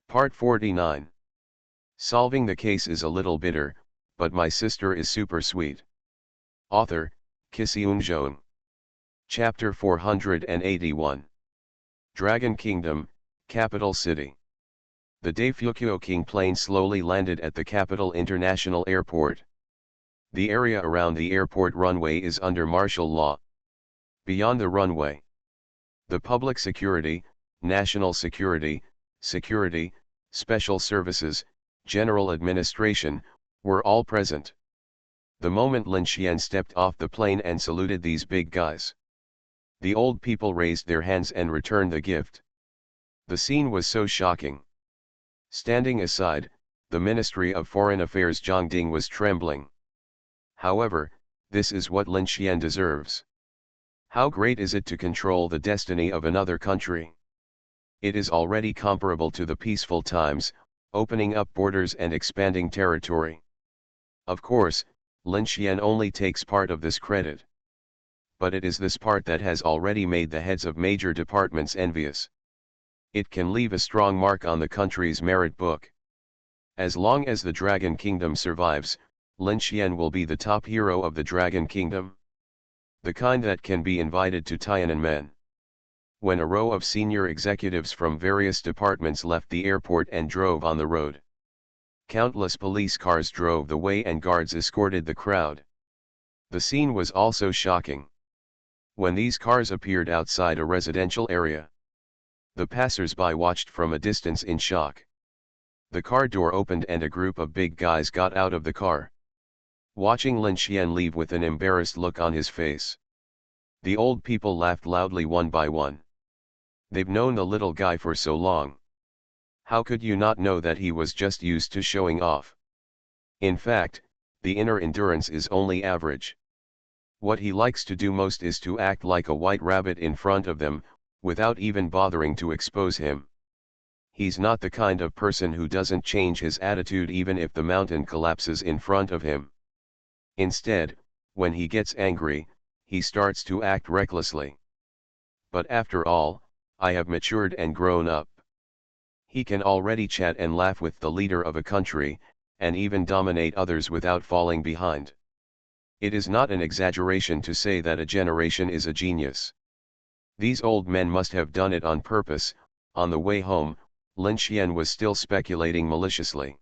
Part 49. Solving the case is a little bitter, but my sister is super sweet. Author, Kisiun Jeon. Chapter 481. Dragon Kingdom, Capital City. The Daefukyo King plane slowly landed at the Capital International Airport. The area around the airport runway is under martial law. Beyond the runway, the public security, national security, security, special services, general administration, were all present. The moment Lin Xian stepped off the plane and saluted these big guys, the old people raised their hands and returned the gift. The scene was so shocking. Standing aside, the Ministry of Foreign Affairs Zhang Ding was trembling. However, this is what Lin Xian deserves. How great is it to control the destiny of another country? It is already comparable to the peaceful times, opening up borders and expanding territory. Of course, Lin Xian only takes part of this credit. But it is this part that has already made the heads of major departments envious. It can leave a strong mark on the country's merit book. As long as the Dragon Kingdom survives, Lin Xian will be the top hero of the Dragon Kingdom. The kind that can be invited to Tiananmen. When a row of senior executives from various departments left the airport and drove on the road, countless police cars drove the way and guards escorted the crowd. The scene was also shocking. When these cars appeared outside a residential area, the passers-by watched from a distance in shock. The car door opened and a group of big guys got out of the car, watching Lin Xian leave with an embarrassed look on his face. The old people laughed loudly one by one. They've known the little guy for so long. How could you not know that he was just used to showing off? In fact, the inner endurance is only average. What he likes to do most is to act like a white rabbit in front of them, without even bothering to expose him. He's not the kind of person who doesn't change his attitude even if the mountain collapses in front of him. Instead, when he gets angry, he starts to act recklessly. But after all, I have matured and grown up. He can already chat and laugh with the leader of a country, and even dominate others without falling behind. It is not an exaggeration to say that a generation is a genius. These old men must have done it on purpose. On the way home, Lin Xian was still speculating maliciously.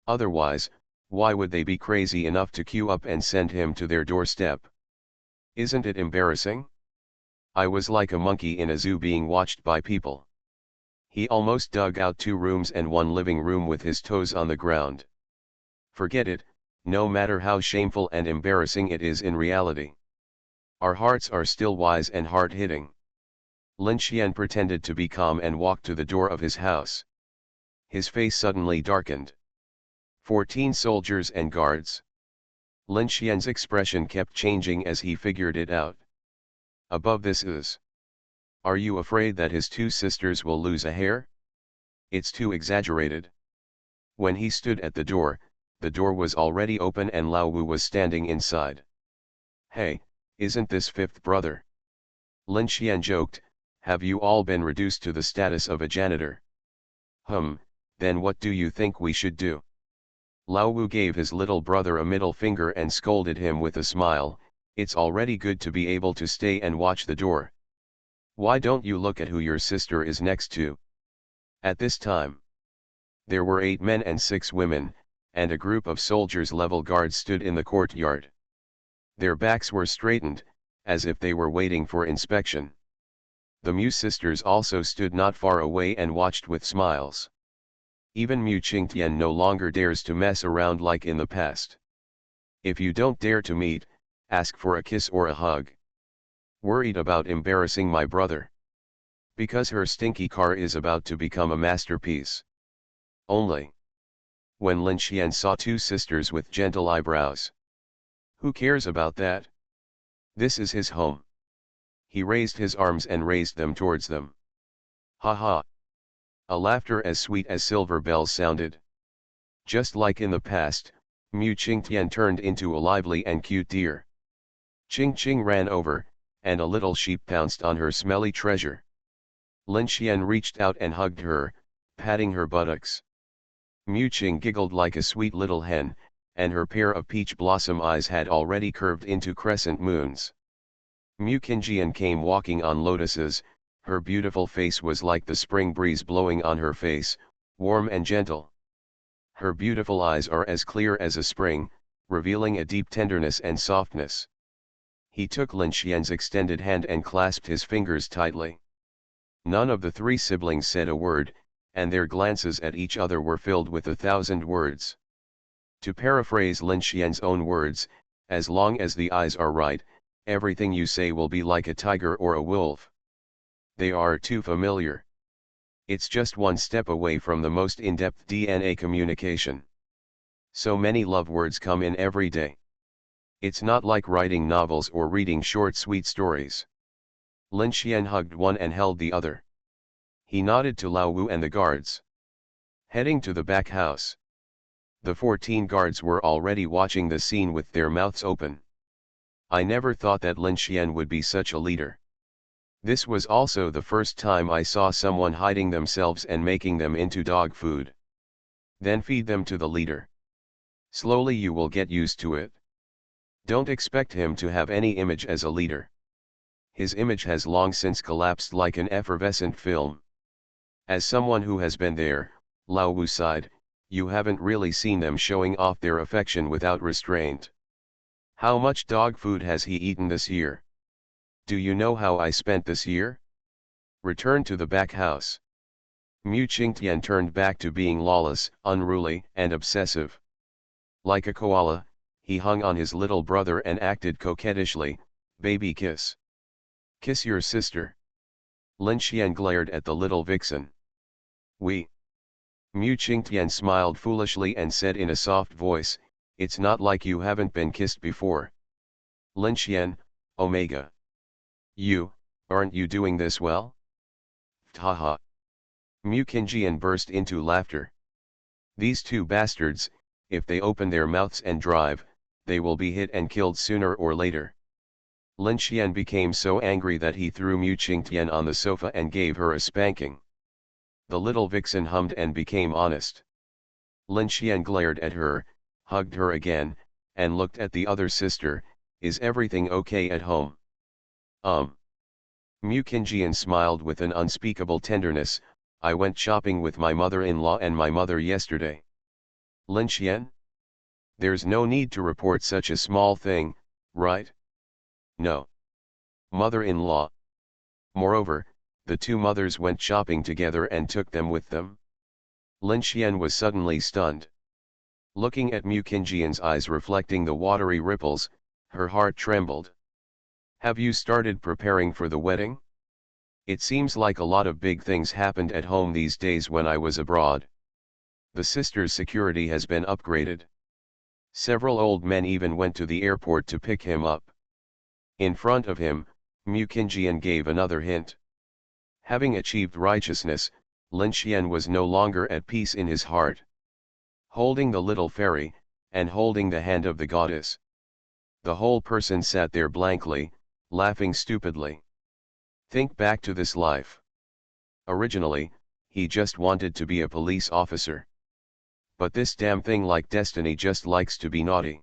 Otherwise, why would they be crazy enough to queue up and send him to their doorstep? Isn't it embarrassing? I was like a monkey in a zoo being watched by people. He almost dug out 2 rooms and 1 living room with his toes on the ground. Forget it, no matter how shameful and embarrassing it is in reality. Our hearts are still wise and hard-hitting. Lin Xian pretended to be calm and walked to the door of his house. His face suddenly darkened. 14 soldiers and guards. Lin Xian's expression kept changing as he figured it out. Above this is. Are you afraid that his 2 sisters will lose a hair? It's too exaggerated. When he stood at the door was already open and Lao Wu was standing inside. Hey, isn't this 5th brother? Lin Xian joked, have you all been reduced to the status of a janitor? Then what do you think we should do? Lao Wu gave his little brother a middle finger and scolded him with a smile, it's already good to be able to stay and watch the door. Why don't you look at who your sister is next to? At this time, there were 8 men and 6 women, and a group of soldiers level guards stood in the courtyard. Their backs were straightened, as if they were waiting for inspection. The Mu sisters also stood not far away and watched with smiles. Even Mu Qingtian no longer dares to mess around like in the past. If you don't dare to meet, ask for a kiss or a hug. Worried about embarrassing my brother? Because her stinky car is about to become a masterpiece. Only. When Lin Xian saw 2 sisters with gentle eyebrows. Who cares about that? This is his home. He raised his arms and raised them towards them. Ha ha. A laughter as sweet as silver bells sounded. Just like in the past, Mu Qingtian turned into a lively and cute deer. Ching Ching ran over, and a little sheep pounced on her smelly treasure. Lin Xian reached out and hugged her, patting her buttocks. Mu Qing giggled like a sweet little hen, and her pair of peach blossom eyes had already curved into crescent moons. Mu Qingjian came walking on lotuses, her beautiful face was like the spring breeze blowing on her face, warm and gentle. Her beautiful eyes are as clear as a spring, revealing a deep tenderness and softness. He took Lin Xian's extended hand and clasped his fingers tightly. None of the three siblings said a word, and their glances at each other were filled with 1,000 words. To paraphrase Lin Xian's own words, as long as the eyes are right, everything you say will be like a tiger or a wolf. They are too familiar. It's just one step away from the most in-depth DNA communication. So many love words come in every day. It's not like writing novels or reading short sweet stories. Lin Xian hugged one and held the other. He nodded to Lao Wu and the guards. Heading to the back house. The 14 guards were already watching the scene with their mouths open. I never thought that Lin Xian would be such a leader. This was also the first time I saw someone hiding themselves and making them into dog food. Then feed them to the leader. Slowly you will get used to it. Don't expect him to have any image as a leader. His image has long since collapsed like an effervescent film. As someone who has been there, Lao Wu sighed, you haven't really seen them showing off their affection without restraint. How much dog food has he eaten this year? Do you know how I spent this year? Return to the back house. Mu Qingtian turned back to being lawless, unruly, and obsessive. Like a koala, he hung on his little brother and acted coquettishly, baby kiss. Kiss your sister. Lin Xian glared at the little vixen. We. Mu Qingtian smiled foolishly and said in a soft voice, it's not like you haven't been kissed before. Lin Xian, Omega. Aren't you doing this well? Haha. Mu Qingjian burst into laughter. These two bastards, if they open their mouths and drive, they will be hit and killed sooner or later. Lin Xian became so angry that he threw Mu Qingtian on the sofa and gave her a spanking. The little vixen hummed and became honest. Lin Xian glared at her, hugged her again, and looked at the other sister, is everything okay at home? Mu Qingjian smiled with an unspeakable tenderness, I went shopping with my mother-in-law and my mother yesterday. Lin Xian? There's no need to report such a small thing, right? No. Mother-in-law. Moreover, the two mothers went shopping together and took them with them. Lin Xian was suddenly stunned. Looking at Mu Qingjian's eyes reflecting the watery ripples, her heart trembled. Have you started preparing for the wedding? It seems like a lot of big things happened at home these days when I was abroad. The sister's security has been upgraded. Several old men even went to the airport to pick him up. In front of him, Mu Qingjian gave another hint. Having achieved righteousness, Lin Xian was no longer at peace in his heart. Holding the little fairy, and holding the hand of the goddess. The whole person sat there blankly, laughing stupidly. Think back to this life. Originally, he just wanted to be a police officer. But this damn thing like destiny just likes to be naughty.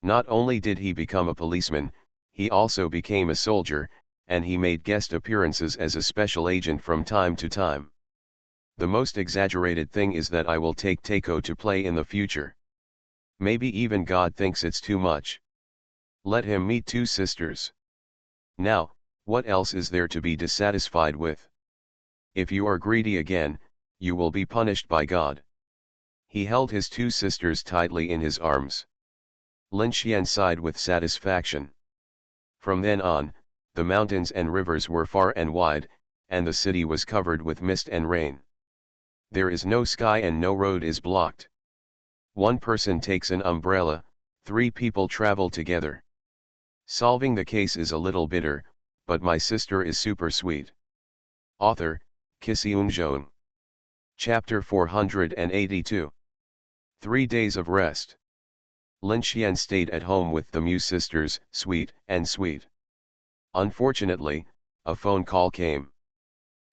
Not only did he become a policeman, he also became a soldier, and he made guest appearances as a special agent from time to time. The most exaggerated thing is that I will take Takeo to play in the future. Maybe even God thinks it's too much. Let him meet two sisters. Now, what else is there to be dissatisfied with? If you are greedy again, you will be punished by God. He held his two sisters tightly in his arms. Lin Xian sighed with satisfaction. From then on, the mountains and rivers were far and wide, and the city was covered with mist and rain. There is no sky and no road is blocked. One person takes an umbrella, 3 people travel together. Solving the case is a little bitter, but my sister is super sweet. Author, Kisiun. Chapter 482. 3 days of rest. Lin Xian stayed at home with the Mu sisters, sweet and sweet. Unfortunately, a phone call came.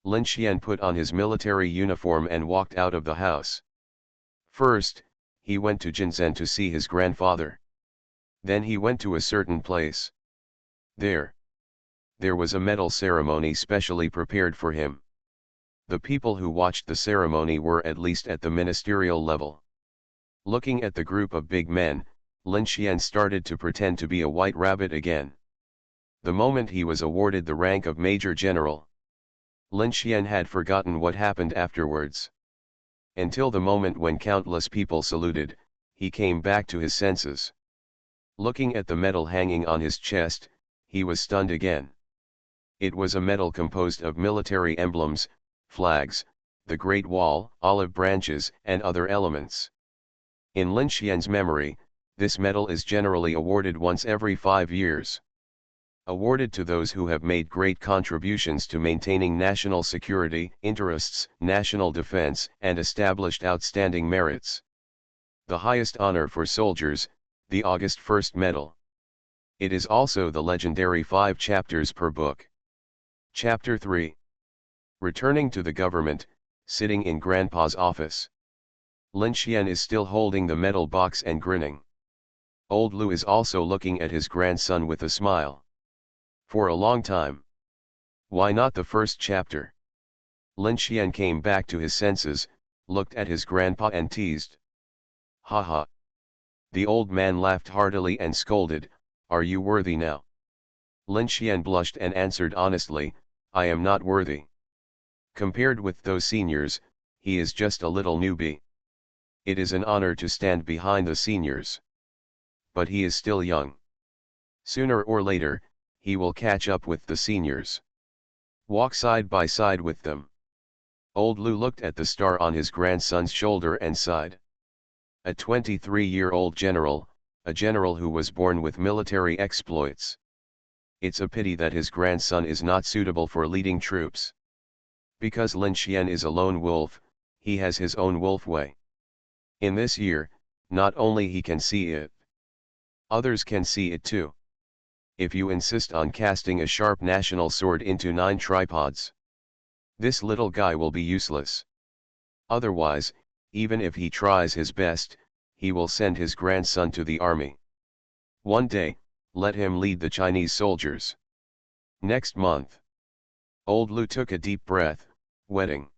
Lin Xian put on his military uniform and walked out of the house. First, he went to Jinzhen to see his grandfather. Then he went to a certain place. There was a medal ceremony specially prepared for him. The people who watched the ceremony were at least at the ministerial level. Looking at the group of big men, Lin Xian started to pretend to be a white rabbit again. The moment he was awarded the rank of Major General, Lin Xian had forgotten what happened afterwards. Until the moment when countless people saluted, he came back to his senses. Looking at the medal hanging on his chest, he was stunned again. It was a medal composed of military emblems, flags, the Great Wall, olive branches, and other elements. In Lin Xian's memory, this medal is generally awarded once every 5 years. Awarded to those who have made great contributions to maintaining national security, interests, national defense, and established outstanding merits. The highest honor for soldiers, the August 1st Medal. It is also the legendary 5 chapters per book. Chapter 3. Returning to the government, sitting in Grandpa's office. Lin Xian is still holding the medal box and grinning. Old Lu is also looking at his grandson with a smile. For a long time. Why not the first chapter? Lin Xian came back to his senses, looked at his grandpa and teased. Ha ha. The old man laughed heartily and scolded, "Are you worthy now?" Lin Xian blushed and answered honestly, "I am not worthy. Compared with those seniors, he is just a little newbie. It is an honor to stand behind the seniors. But he is still young. Sooner or later, he will catch up with the seniors. Walk side by side with them." Old Lu looked at the star on his grandson's shoulder and sighed. A 23-year-old general, a general who was born with military exploits. It's a pity that his grandson is not suitable for leading troops. Because Lin Xian is a lone wolf, he has his own wolf way. In this year, not only he can see it, others can see it too. If you insist on casting a sharp national sword into 9 tripods, this little guy will be useless. Otherwise, even if he tries his best, he will send his grandson to the army. One day, let him lead the Chinese soldiers. Next month. Old Lu took a deep breath. Wedding.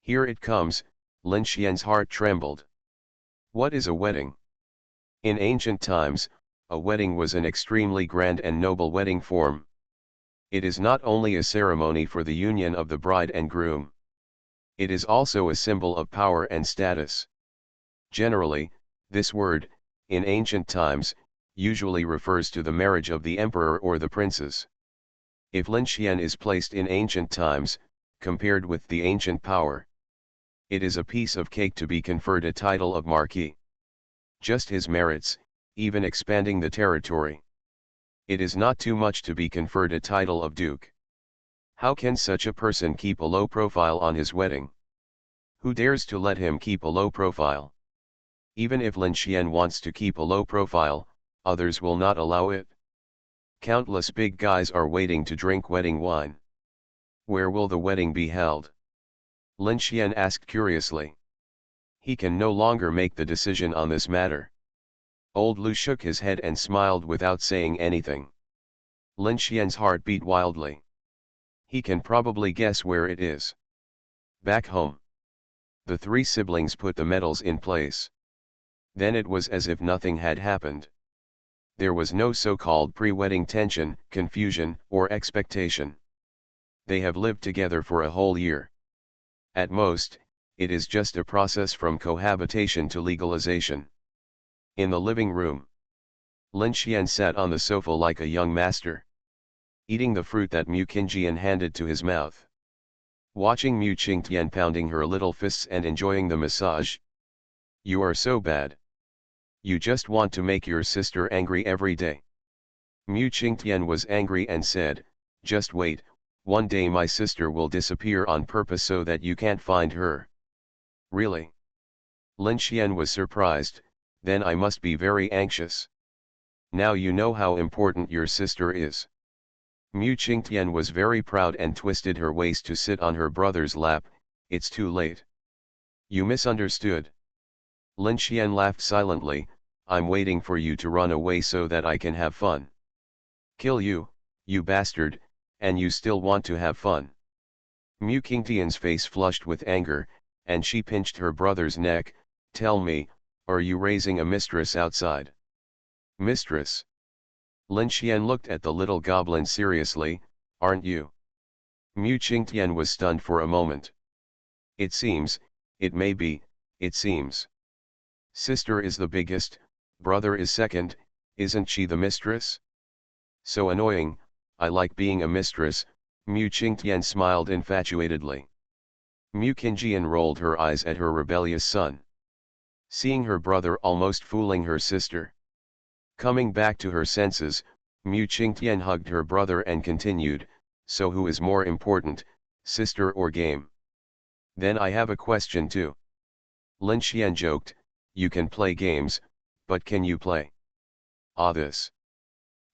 Here it comes. Lin Xian's heart trembled. What is a wedding? In ancient times, a wedding was an extremely grand and noble wedding form. It is not only a ceremony for the union of the bride and groom. It is also a symbol of power and status. Generally, this word, in ancient times, usually refers to the marriage of the emperor or the princes. If Lin Xian is placed in ancient times, compared with the ancient power, it is a piece of cake to be conferred a title of marquis. Just his merits, even expanding the territory. It is not too much to be conferred a title of duke. How can such a person keep a low profile on his wedding? Who dares to let him keep a low profile? Even if Lin Xian wants to keep a low profile, others will not allow it. Countless big guys are waiting to drink wedding wine. Where will the wedding be held? Lin Xian asked curiously. He can no longer make the decision on this matter. Old Lu shook his head and smiled without saying anything. Lin Xian's heart beat wildly. He can probably guess where it is. Back home. The 3 siblings put the medals in place. Then it was as if nothing had happened. There was no so-called pre-wedding tension, confusion, or expectation. They have lived together for a whole year. At most, it is just a process from cohabitation to legalization. In the living room, Lin Xian sat on the sofa like a young master, eating the fruit that Mu Qingjian handed to his mouth. Watching Mu Qingtian pounding her little fists and enjoying the massage. You are so bad. You just want to make your sister angry every day. Mu Qingtian was angry and said, just wait, one day my sister will disappear on purpose so that you can't find her. Really? Lin Xian was surprised. Then I must be very anxious. Now you know how important your sister is. Mu Qingtian was very proud and twisted her waist to sit on her brother's lap. It's too late. You misunderstood. Lin Xian laughed silently. I'm waiting for you to run away so that I can have fun. Kill you, you bastard, and you still want to have fun. Mu Qingtian's face flushed with anger, and she pinched her brother's neck. Tell me, are you raising a mistress outside? Mistress? Lin Xian looked at the little goblin seriously. Aren't you? Mu Qingtian was stunned for a moment. It seems, it may be, it seems. Sister is the biggest, brother is second, isn't she the mistress? So annoying, I like being a mistress. Mu Qingtian smiled infatuatedly. Mu Qingjian rolled her eyes at her rebellious son. Seeing her brother almost fooling her sister. Coming back to her senses, Mu Qingtian hugged her brother and continued, so who is more important, sister or game? Then I have a question too. Lin Xian joked, you can play games, but can you play? Ah, this.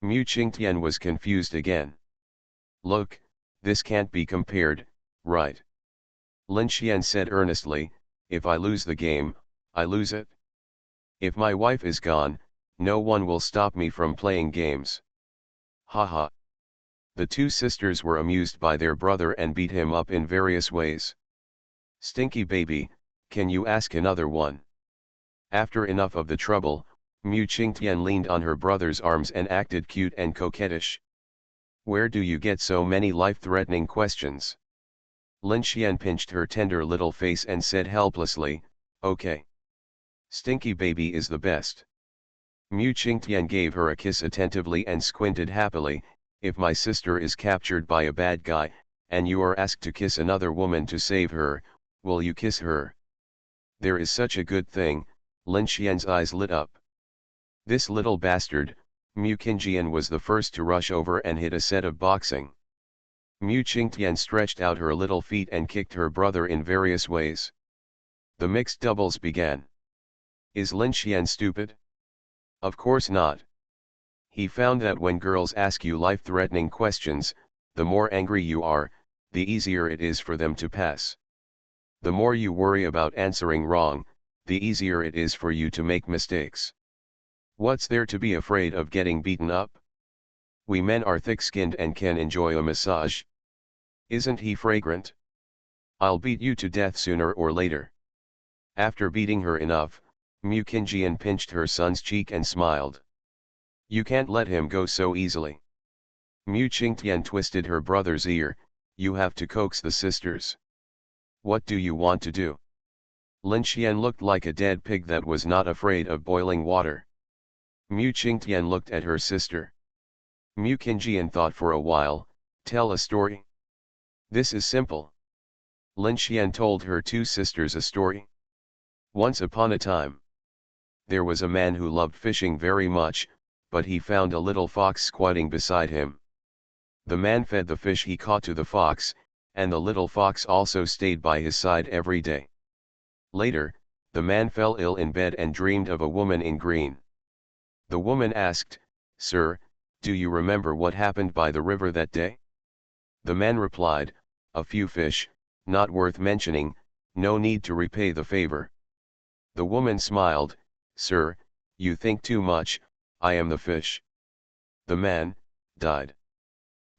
Mu Qingtian was confused again. Look, this can't be compared, right? Lin Xian said earnestly, if I lose the game, I lose it. If my wife is gone, no one will stop me from playing games. Haha. The two sisters were amused by their brother and beat him up in various ways. Stinky baby, can you ask another one? After enough of the trouble, Mu Qingtian leaned on her brother's arms and acted cute and coquettish. Where do you get so many life-threatening questions? Lin Xian pinched her tender little face and said helplessly, okay. Stinky baby is the best. Mu Qingtian gave her a kiss attentively and squinted happily. If my sister is captured by a bad guy, and you are asked to kiss another woman to save her, will you kiss her? There is such a good thing. Lin Xian's eyes lit up. This little bastard, Mu Qingjian was the first to rush over and hit a set of boxing. Mu Qingtian stretched out her little feet and kicked her brother in various ways. The mixed doubles began. Is Lin Xian stupid? Of course not. He found that when girls ask you life-threatening questions, the more angry you are, the easier it is for them to pass. The more you worry about answering wrong, the easier it is for you to make mistakes. What's there to be afraid of getting beaten up? We men are thick-skinned and can enjoy a massage. Isn't he fragrant? I'll beat you to death sooner or later. After beating her enough, Mu Qingjian pinched her son's cheek and smiled. You can't let him go so easily. Mu Qingtian twisted her brother's ear. You have to coax the sisters. What do you want to do? Lin Xian looked like a dead pig that was not afraid of boiling water. Mu Qingtian looked at her sister. Mu Qingjian thought for a while. Tell a story. This is simple. Lin Xian told her two sisters a story. Once upon a time, there was a man who loved fishing very much, but he found a little fox squatting beside him. The man fed the fish he caught to the fox, and the little fox also stayed by his side every day. Later, the man fell ill in bed and dreamed of a woman in green. The woman asked, Sir, do you remember what happened by the river that day? The man replied, a few fish, not worth mentioning, no need to repay the favor. The woman smiled, Sir, you think too much, I am the fish. The man died.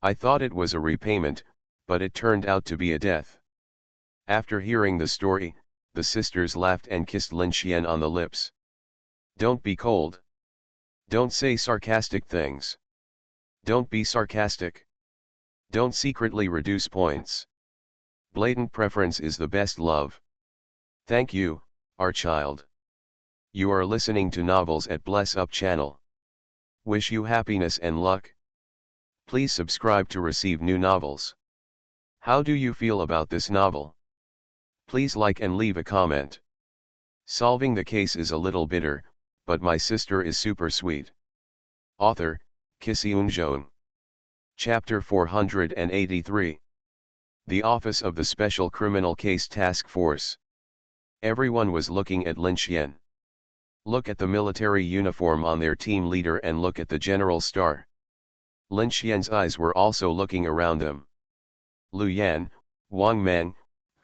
I thought it was a repayment, but it turned out to be a death. After hearing the story, the sisters laughed and kissed Lin Xian on the lips. Don't be cold. Don't say sarcastic things. Don't be sarcastic. Don't secretly reduce points. Blatant preference is the best love. Thank you, our child. You are listening to novels at Bless Up channel. Wish you happiness and luck. Please subscribe to receive new novels. How do you feel about this novel? Please like and leave a comment. Solving the case is a little bitter, but my sister is super sweet. Author, Kissy. Chapter 483. The Office of the Special Criminal Case Task Force. Everyone was looking at Lin Xian. Look at the military uniform on their team leader and look at the general star. Lin Xian's eyes were also looking around them. Lu Yan, Wang Meng,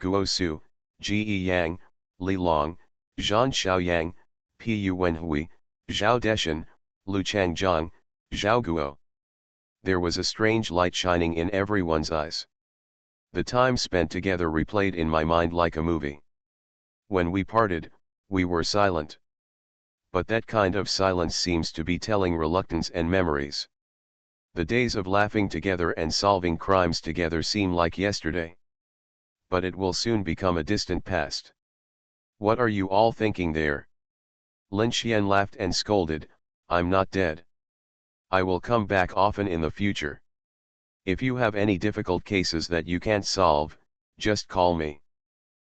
Guo Su, Ji Yang, Li Long, Zhan Xiaoyang, Pu Wenhui, Zhao Deshan, Lu Changjiang, Zhao Guo. There was a strange light shining in everyone's eyes. The time spent together replayed in my mind like a movie. When we parted, we were silent. But that kind of silence seems to be telling reluctance and memories. The days of laughing together and solving crimes together seem like yesterday. But it will soon become a distant past. What are you all thinking there? Lin Xian laughed and scolded, I'm not dead. I will come back often in the future. If you have any difficult cases that you can't solve, just call me.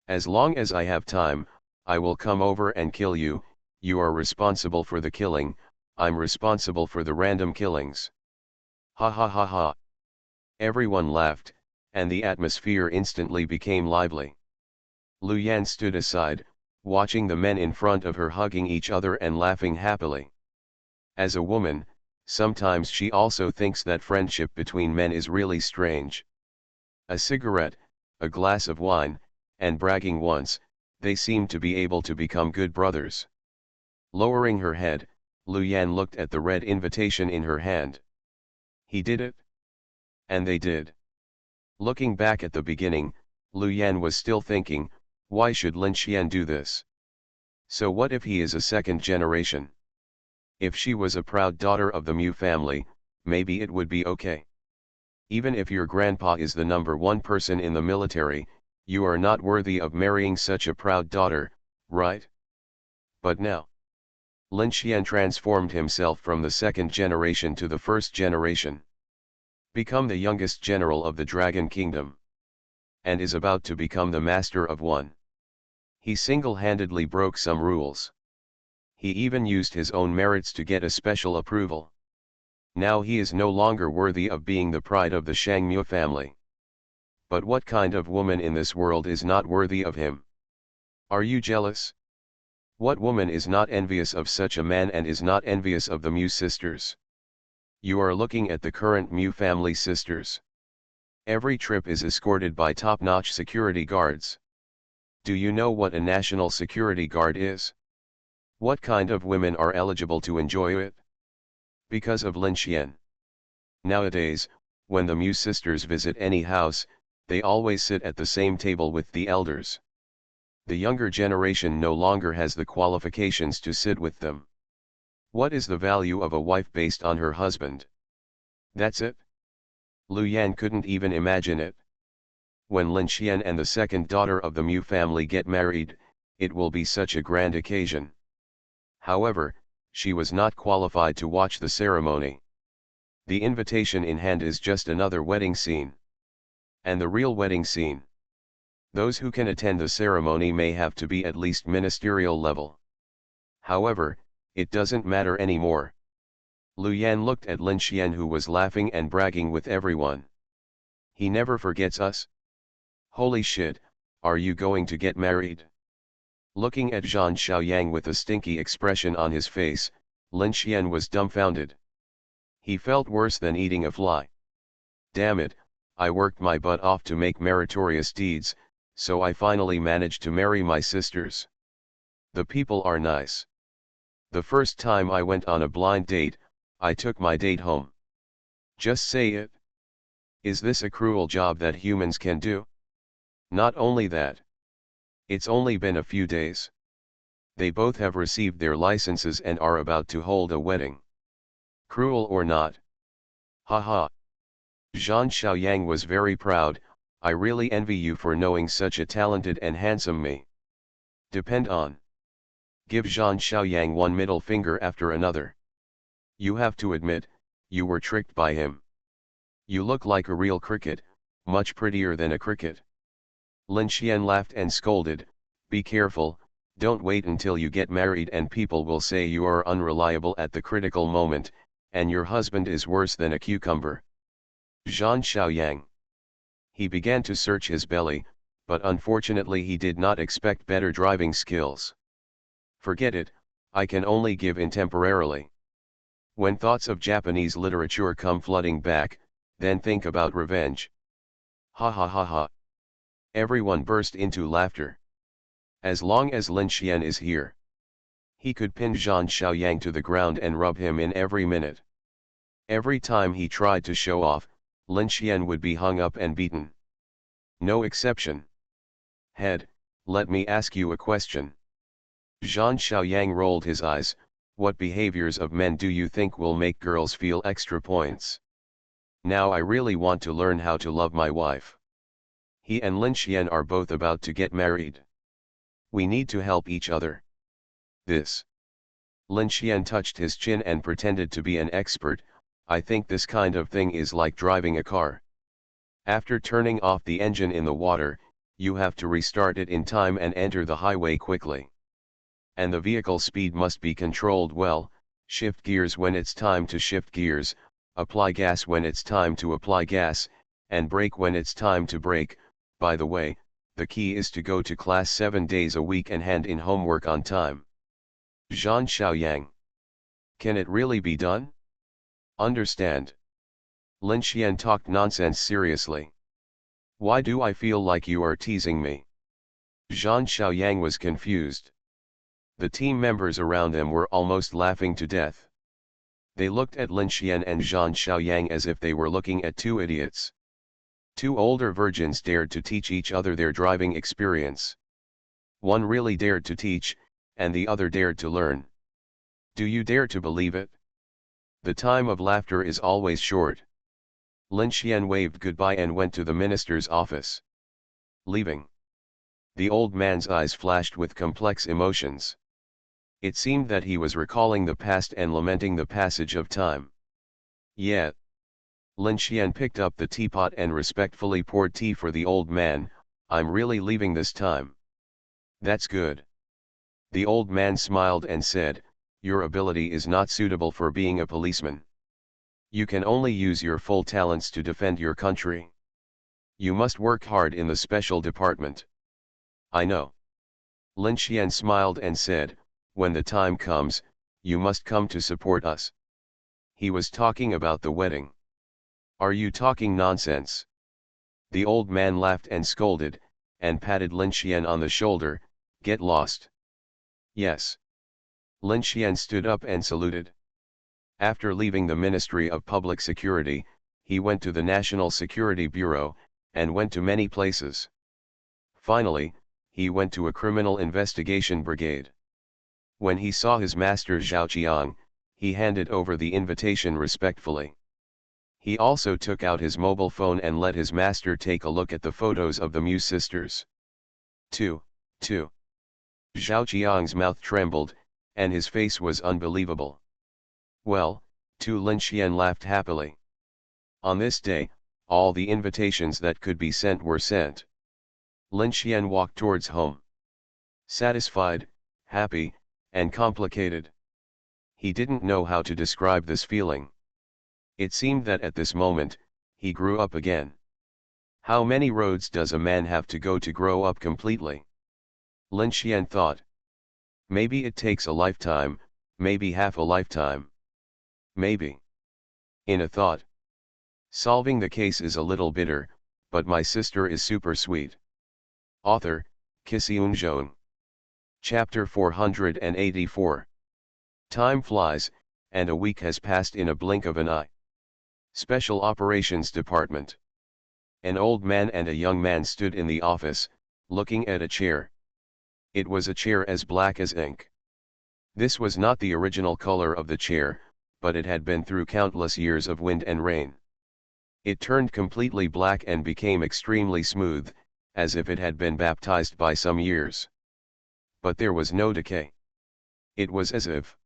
As long as I have time, I will come over and kill you. You are responsible for the killing, I'm responsible for the random killings. Ha ha ha ha. Everyone laughed, and the atmosphere instantly became lively. Lu Yan stood aside, watching the men in front of her hugging each other and laughing happily. As a woman, sometimes she also thinks that friendship between men is really strange. A cigarette, a glass of wine, and bragging once, they seem to be able to become good brothers. Lowering her head, Lu Yan looked at the red invitation in her hand. He did it? And they did. Looking back at the beginning, Lu Yan was still thinking, why should Lin Xian do this? So what if he is a second generation? If she was a proud daughter of the Mu family, maybe it would be okay. Even if your grandpa is the #1 person in the military, you are not worthy of marrying such a proud daughter, right? But now, Lin Xian transformed himself from the second generation to the first generation. Become the youngest general of the Dragon Kingdom. And is about to become the master of one. He single-handedly broke some rules. He even used his own merits to get a special approval. Now he is no longer worthy of being the pride of the Shangmu family. But what kind of woman in this world is not worthy of him? Are you jealous? What woman is not envious of such a man and is not envious of the Mu sisters? You are looking at the current Mu family sisters. Every trip is escorted by top-notch security guards. Do you know what a national security guard is? What kind of women are eligible to enjoy it? Because of Lin Xian. Nowadays, when the Mu sisters visit any house, they always sit at the same table with the elders. The younger generation no longer has the qualifications to sit with them. What is the value of a wife based on her husband? That's it? Lu Yan couldn't even imagine it. When Lin Xian and the second daughter of the Mu family get married, it will be such a grand occasion. However, she was not qualified to watch the ceremony. The invitation in hand is just another wedding scene. And the real wedding scene. Those who can attend the ceremony may have to be at least ministerial level. However, it doesn't matter anymore. Lu Yan looked at Lin Xian, who was laughing and bragging with everyone. He never forgets us? Holy shit, are you going to get married? Looking at Zhan Xiaoyang with a stinky expression on his face, Lin Xian was dumbfounded. He felt worse than eating a fly. Damn it, I worked my butt off to make meritorious deeds, so I finally managed to marry my sisters. The people are nice. The first time I went on a blind date, I took my date home. Just say it. Is this a cruel job that humans can do? Not only that. It's only been a few days. They both have received their licenses and are about to hold a wedding. Cruel or not? Haha. Zhan Xiaoyang was very proud. I really envy you for knowing such a talented and handsome me. Depend on. Give Zhan Xiaoyang one middle finger after another. You have to admit, you were tricked by him. You look like a real cricket, much prettier than a cricket. Lin Xian laughed and scolded, be careful, don't wait until you get married and people will say you are unreliable at the critical moment, and your husband is worse than a cucumber. Zhan Xiaoyang. He began to search his belly, but unfortunately he did not expect better driving skills. Forget it, I can only give in temporarily. When thoughts of Japanese literature come flooding back, then think about revenge. Ha ha ha ha. Everyone burst into laughter. As long as Lin Xian is here, he could pin Zhang Xiaoyang to the ground and rub him in every minute. Every time he tried to show off, Lin Xian would be hung up and beaten. No exception. Head, let me ask you a question. Zhang Xiaoyang rolled his eyes. What behaviors of men do you think will make girls feel extra points? Now I really want to learn how to love my wife. He and Lin Xian are both about to get married. We need to help each other. This. Lin Xian touched his chin and pretended to be an expert. I think this kind of thing is like driving a car. After turning off the engine in the water, you have to restart it in time and enter the highway quickly. And the vehicle speed must be controlled well, shift gears when it's time to shift gears, apply gas when it's time to apply gas, and brake when it's time to brake. By the way, the key is to go to class 7 days a week and hand in homework on time. Zhang Xiaoyang. Can it really be done? Understand. Lin Xian talked nonsense seriously. Why do I feel like you are teasing me? Zhang Xiaoyang was confused. The team members around them were almost laughing to death. They looked at Lin Xian and Zhang Xiaoyang as if they were looking at two idiots. Two older virgins dared to teach each other their driving experience. One really dared to teach, and the other dared to learn. Do you dare to believe it? The time of laughter is always short. Lin Xian waved goodbye and went to the minister's office. Leaving. The old man's eyes flashed with complex emotions. It seemed that he was recalling the past and lamenting the passage of time. Yet. Lin Xian picked up the teapot and respectfully poured tea for the old man. I'm really leaving this time. That's good. The old man smiled and said, your ability is not suitable for being a policeman. You can only use your full talents to defend your country. You must work hard in the special department. I know. Lin Xian smiled and said, when the time comes, you must come to support us. He was talking about the wedding. Are you talking nonsense? The old man laughed and scolded, and patted Lin Xian on the shoulder. Get lost. Yes. Lin Xian stood up and saluted. After leaving the Ministry of Public Security, he went to the National Security Bureau, and went to many places. Finally, he went to a criminal investigation brigade. When he saw his master Zhao Qiang, he handed over the invitation respectfully. He also took out his mobile phone and let his master take a look at the photos of the Mu sisters. 2. Zhao Qiang's mouth trembled, and his face was unbelievable. Well, Lin Xian laughed happily. On this day, all the invitations that could be sent were sent. Lin Xian walked towards home. Satisfied, happy, and complicated. He didn't know how to describe this feeling. It seemed that at this moment, he grew up again. How many roads does a man have to go to grow up completely? Lin Xian thought. Maybe it takes a lifetime, maybe half a lifetime. Maybe. In a thought. Solving the case is a little bitter, but my sister is super sweet. Author, Kisiun Zhong. Chapter 484. Time flies, and a week has passed in a blink of an eye. Special Operations Department. An old man and a young man stood in the office, looking at a chair. It was a chair as black as ink. This was not the original color of the chair, but it had been through countless years of wind and rain. It turned completely black and became extremely smooth, as if it had been baptized by some years. But there was no decay. It was as if.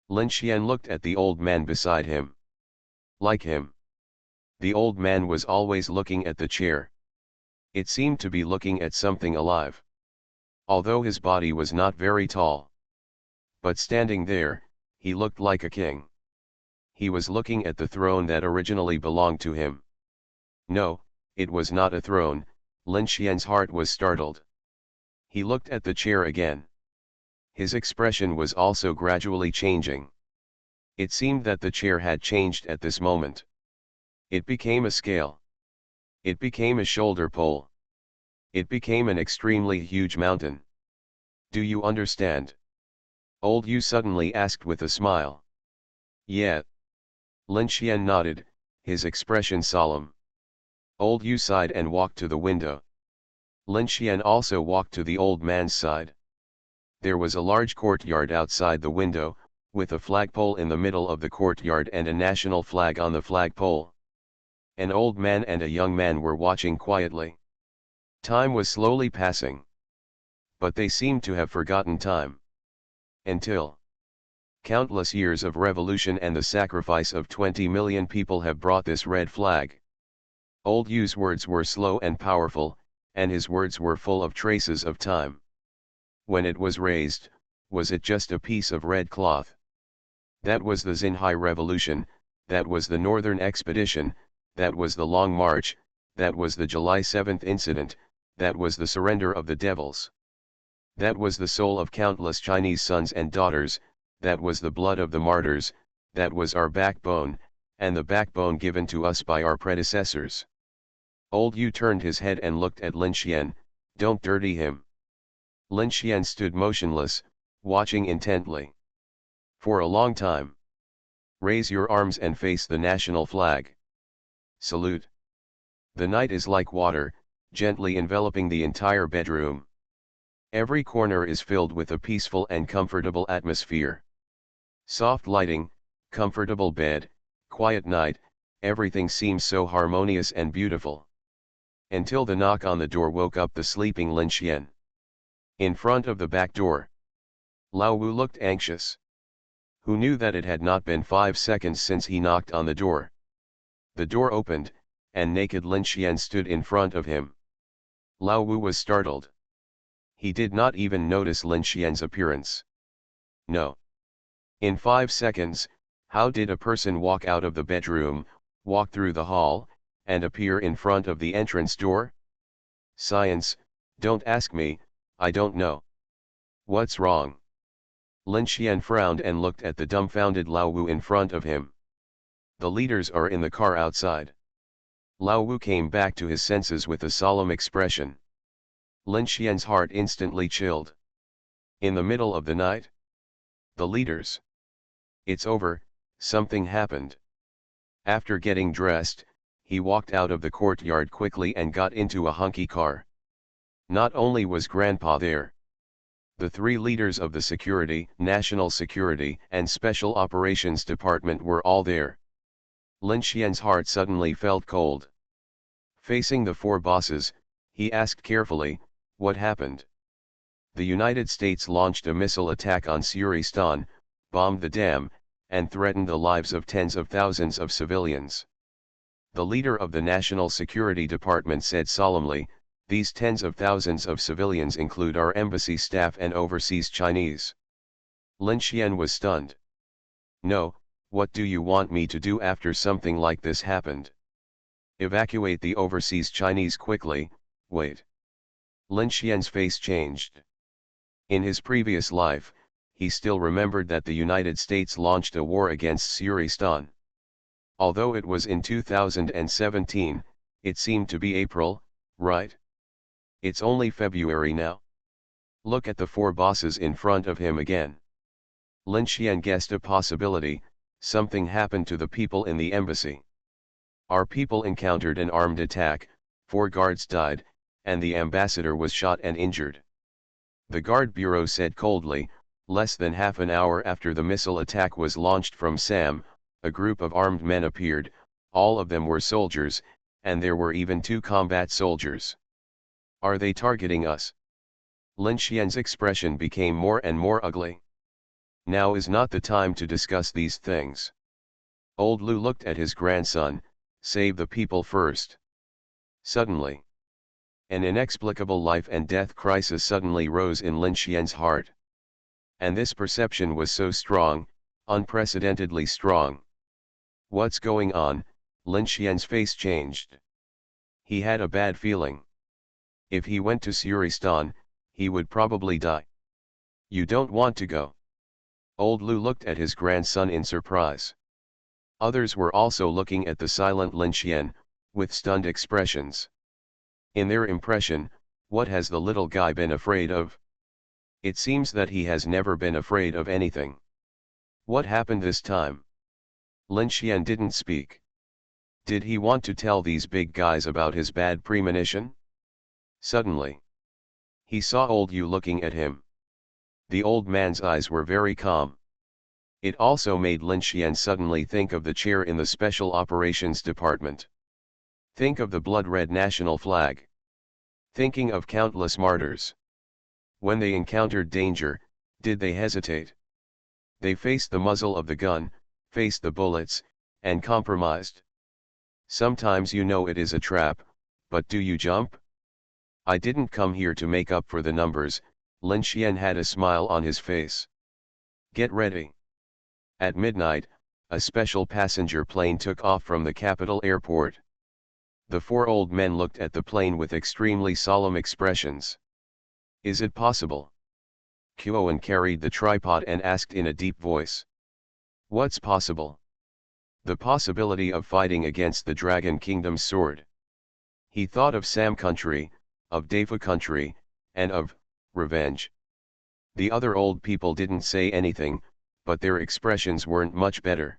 Lin Xian looked at the old man beside him. Like him. The old man was always looking at the chair. It seemed to be looking at something alive. Although his body was not very tall. But standing there, he looked like a king. He was looking at the throne that originally belonged to him. No, it was not a throne. Lin Xian's heart was startled. He looked at the chair again. His expression was also gradually changing. It seemed that the chair had changed at this moment. It became a scale. It became a shoulder pole. It became an extremely huge mountain. Do you understand? Old Yu suddenly asked with a smile. Yeah. Lin Xian nodded, his expression solemn. Old Yu sighed and walked to the window. Lin Xian also walked to the old man's side. There was a large courtyard outside the window, with a flagpole in the middle of the courtyard and a national flag on the flagpole. An old man and a young man were watching quietly. Time was slowly passing. But they seemed to have forgotten time. Until countless years of revolution and the sacrifice of 20 million people have brought this red flag. Old Yu's words were slow and powerful, and his words were full of traces of time. When it was raised, was it just a piece of red cloth? That was the Xinhai Revolution, that was the Northern Expedition, that was the Long March, that was the July 7th incident, that was the surrender of the devils. That was the soul of countless Chinese sons and daughters, that was the blood of the martyrs, that was our backbone, and the backbone given to us by our predecessors. Old Yu turned his head and looked at Lin Xian. Don't dirty him. Lin Xian stood motionless, watching intently. For a long time. Raise your arms and face the national flag. Salute. The night is like water, gently enveloping the entire bedroom. Every corner is filled with a peaceful and comfortable atmosphere. Soft lighting, comfortable bed, quiet night, everything seems so harmonious and beautiful. Until the knock on the door woke up the sleeping Lin Xian. In front of the back door, Lao Wu looked anxious. Who knew that it had not been 5 seconds since he knocked on the door? The door opened, and naked Lin Xian stood in front of him. Lao Wu was startled. He did not even notice Lin Xian's appearance. No. In 5 seconds, how did a person walk out of the bedroom, walk through the hall, and appear in front of the entrance door? Science, don't ask me, I don't know. What's wrong? Lin Xian frowned and looked at the dumbfounded Lao Wu in front of him. The leaders are in the car outside. Lao Wu came back to his senses with a solemn expression. Lin Xian's heart instantly chilled. In the middle of the night? The leaders. It's over, something happened. After getting dressed, he walked out of the courtyard quickly and got into a hunky car. Not only was Grandpa there. The 3 leaders of the Security, National Security, and Special Operations Department were all there. Lin Xian's heart suddenly felt cold. Facing the 4 bosses, he asked carefully, what happened? The United States launched a missile attack on Suristan, bombed the dam, and threatened the lives of tens of thousands of civilians. The leader of the National Security Department said solemnly, these tens of thousands of civilians include our embassy staff and overseas Chinese. Lin Xian was stunned. No, what do you want me to do after something like this happened? Evacuate the overseas Chinese quickly, wait. Lin Xian's face changed. In his previous life, he still remembered that the United States launched a war against Suristan. Although it was in 2017, it seemed to be April, right? It's only February now. Look at the 4 bosses in front of him again. Lin Xian guessed a possibility, something happened to the people in the embassy. Our people encountered an armed attack, 4 guards died, and the ambassador was shot and injured. The Guard Bureau said coldly, less than half an hour after the missile attack was launched from Sam, a group of armed men appeared, all of them were soldiers, and there were even 2 combat soldiers. Are they targeting us? Lin Xian's expression became more and more ugly. Now is not the time to discuss these things. Old Lu looked at his grandson, save the people first. Suddenly, an inexplicable life and death crisis suddenly rose in Lin Xian's heart. And this perception was so strong, unprecedentedly strong. What's going on? Lin Xian's face changed. He had a bad feeling. If he went to Suristan, he would probably die. You don't want to go. Old Lu looked at his grandson in surprise. Others were also looking at the silent Lin Xian, with stunned expressions. In their impression, what has the little guy been afraid of? It seems that he has never been afraid of anything. What happened this time? Lin Xian didn't speak. Did he want to tell these big guys about his bad premonition? Suddenly, he saw old Yu looking at him. The old man's eyes were very calm. It also made Lin Xian suddenly think of the chair in the Special Operations Department. Think of the blood-red national flag. Thinking of countless martyrs. When they encountered danger, did they hesitate? They faced the muzzle of the gun, faced the bullets, and compromised. Sometimes you know it is a trap, but do you jump? I didn't come here to make up for the numbers. Lin Xian had a smile on his face. Get ready. At midnight, a special passenger plane took off from the capital airport. The four old men looked at the plane with extremely solemn expressions. Is it possible? Kuo-en carried the tripod and asked in a deep voice. What's possible? The possibility of fighting against the Dragon Kingdom's sword. He thought of Sam country, of Dafa country, and of revenge. The other old people didn't say anything, but their expressions weren't much better.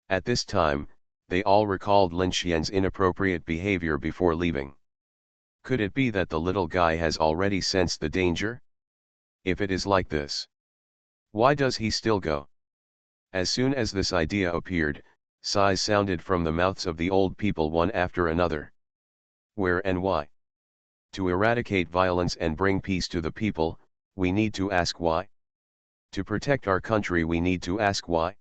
At this time, they all recalled Lin Xian's inappropriate behavior before leaving. Could it be that the little guy has already sensed the danger? If it is like this, why does he still go? As soon as this idea appeared, sighs sounded from the mouths of the old people one after another. Where and why? To eradicate violence and bring peace to the people, we need to ask why. To protect our country, we need to ask why.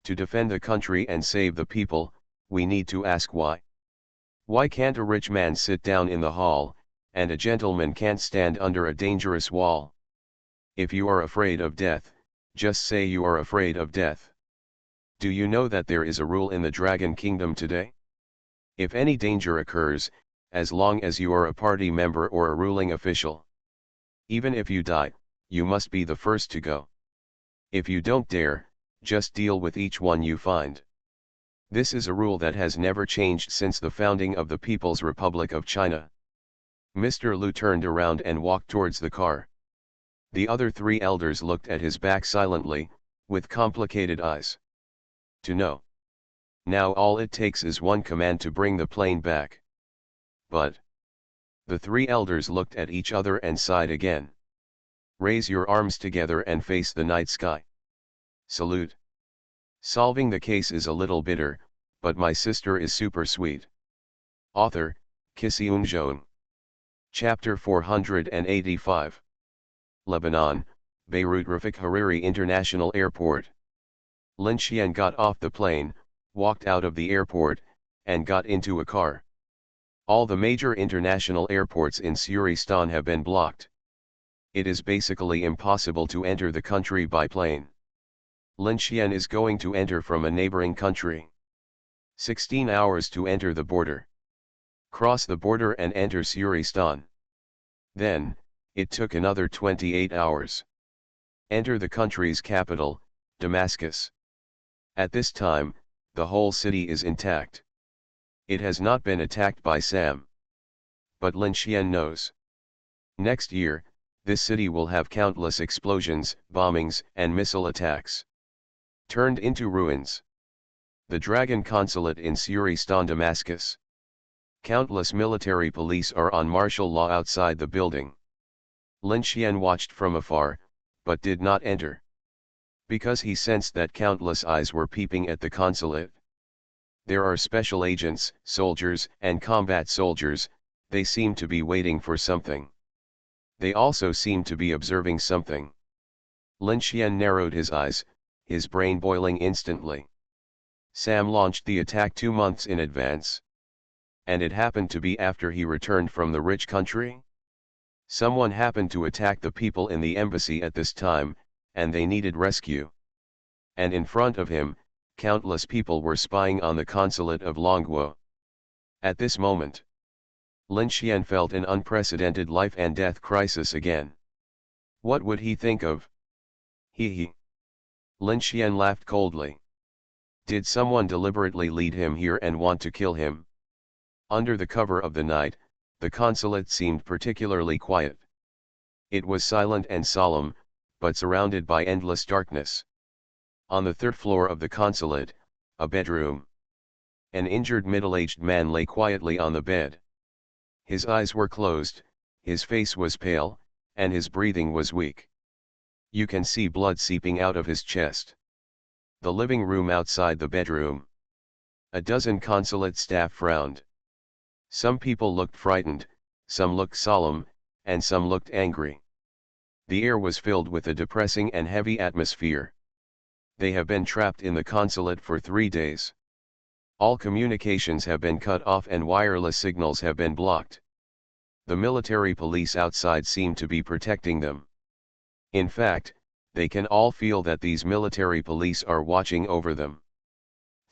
To defend the country and save the people, we need to ask why. Why can't a rich man sit down in the hall, and a gentleman can't stand under a dangerous wall? If you are afraid of death, just say you are afraid of death. Do you know that there is a rule in the Dragon Kingdom today? If any danger occurs, as long as you are a party member or a ruling official, even if you die, you must be the first to go. If you don't dare, just deal with each one you find. This is a rule that has never changed since the founding of the People's Republic of China. Mr. Lu turned around and walked towards the car. The other three elders looked at his back silently, with complicated eyes. To know. Now all it takes is one command to bring the plane back. But the three elders looked at each other and sighed again. Raise your arms together and face the night sky. Salute. Solving the case is a little bitter, but my sister is super sweet. Author, Kisiun Zhong. Chapter 485. Lebanon, Beirut Rafik Hariri International Airport. Lin Xian got off the plane, walked out of the airport, and got into a car. All the major international airports in Suristan have been blocked. It is basically impossible to enter the country by plane. Lin Xian is going to enter from a neighboring country. 16 hours to enter the border. Cross the border and enter Suristan. Then, it took another 28 hours. Enter the country's capital, Damascus. At this time, the whole city is intact. It has not been attacked by Sam. But Lin Xian knows. Next year, this city will have countless explosions, bombings, and missile attacks. Turned into ruins. The Dragon Consulate in Suristan, Damascus. Countless military police are on martial law outside the building. Lin Xian watched from afar, but did not enter. Because he sensed that countless eyes were peeping at the consulate. There are special agents, soldiers, and combat soldiers. They seem to be waiting for something. They also seem to be observing something. Lin Xian narrowed his eyes, his brain boiling instantly. Sam launched the attack 2 months in advance. And it happened to be after he returned from the rich country? Someone happened to attack the people in the embassy at this time, and they needed rescue. And in front of him, countless people were spying on the consulate of Longguo. At this moment, Lin Xian felt an unprecedented life and death crisis again. What would he think of? He. Lin Xian laughed coldly. Did someone deliberately lead him here and want to kill him? Under the cover of the night, the consulate seemed particularly quiet. It was silent and solemn, but surrounded by endless darkness. On the third floor of the consulate, a bedroom. An injured middle-aged man lay quietly on the bed. His eyes were closed, his face was pale, and his breathing was weak. You can see blood seeping out of his chest. The living room outside the bedroom. A dozen consulate staff frowned. Some people looked frightened, some looked solemn, and some looked angry. The air was filled with a depressing and heavy atmosphere. They have been trapped in the consulate for 3 days. All communications have been cut off and wireless signals have been blocked. The military police outside seem to be protecting them. In fact, they can all feel that these military police are watching over them.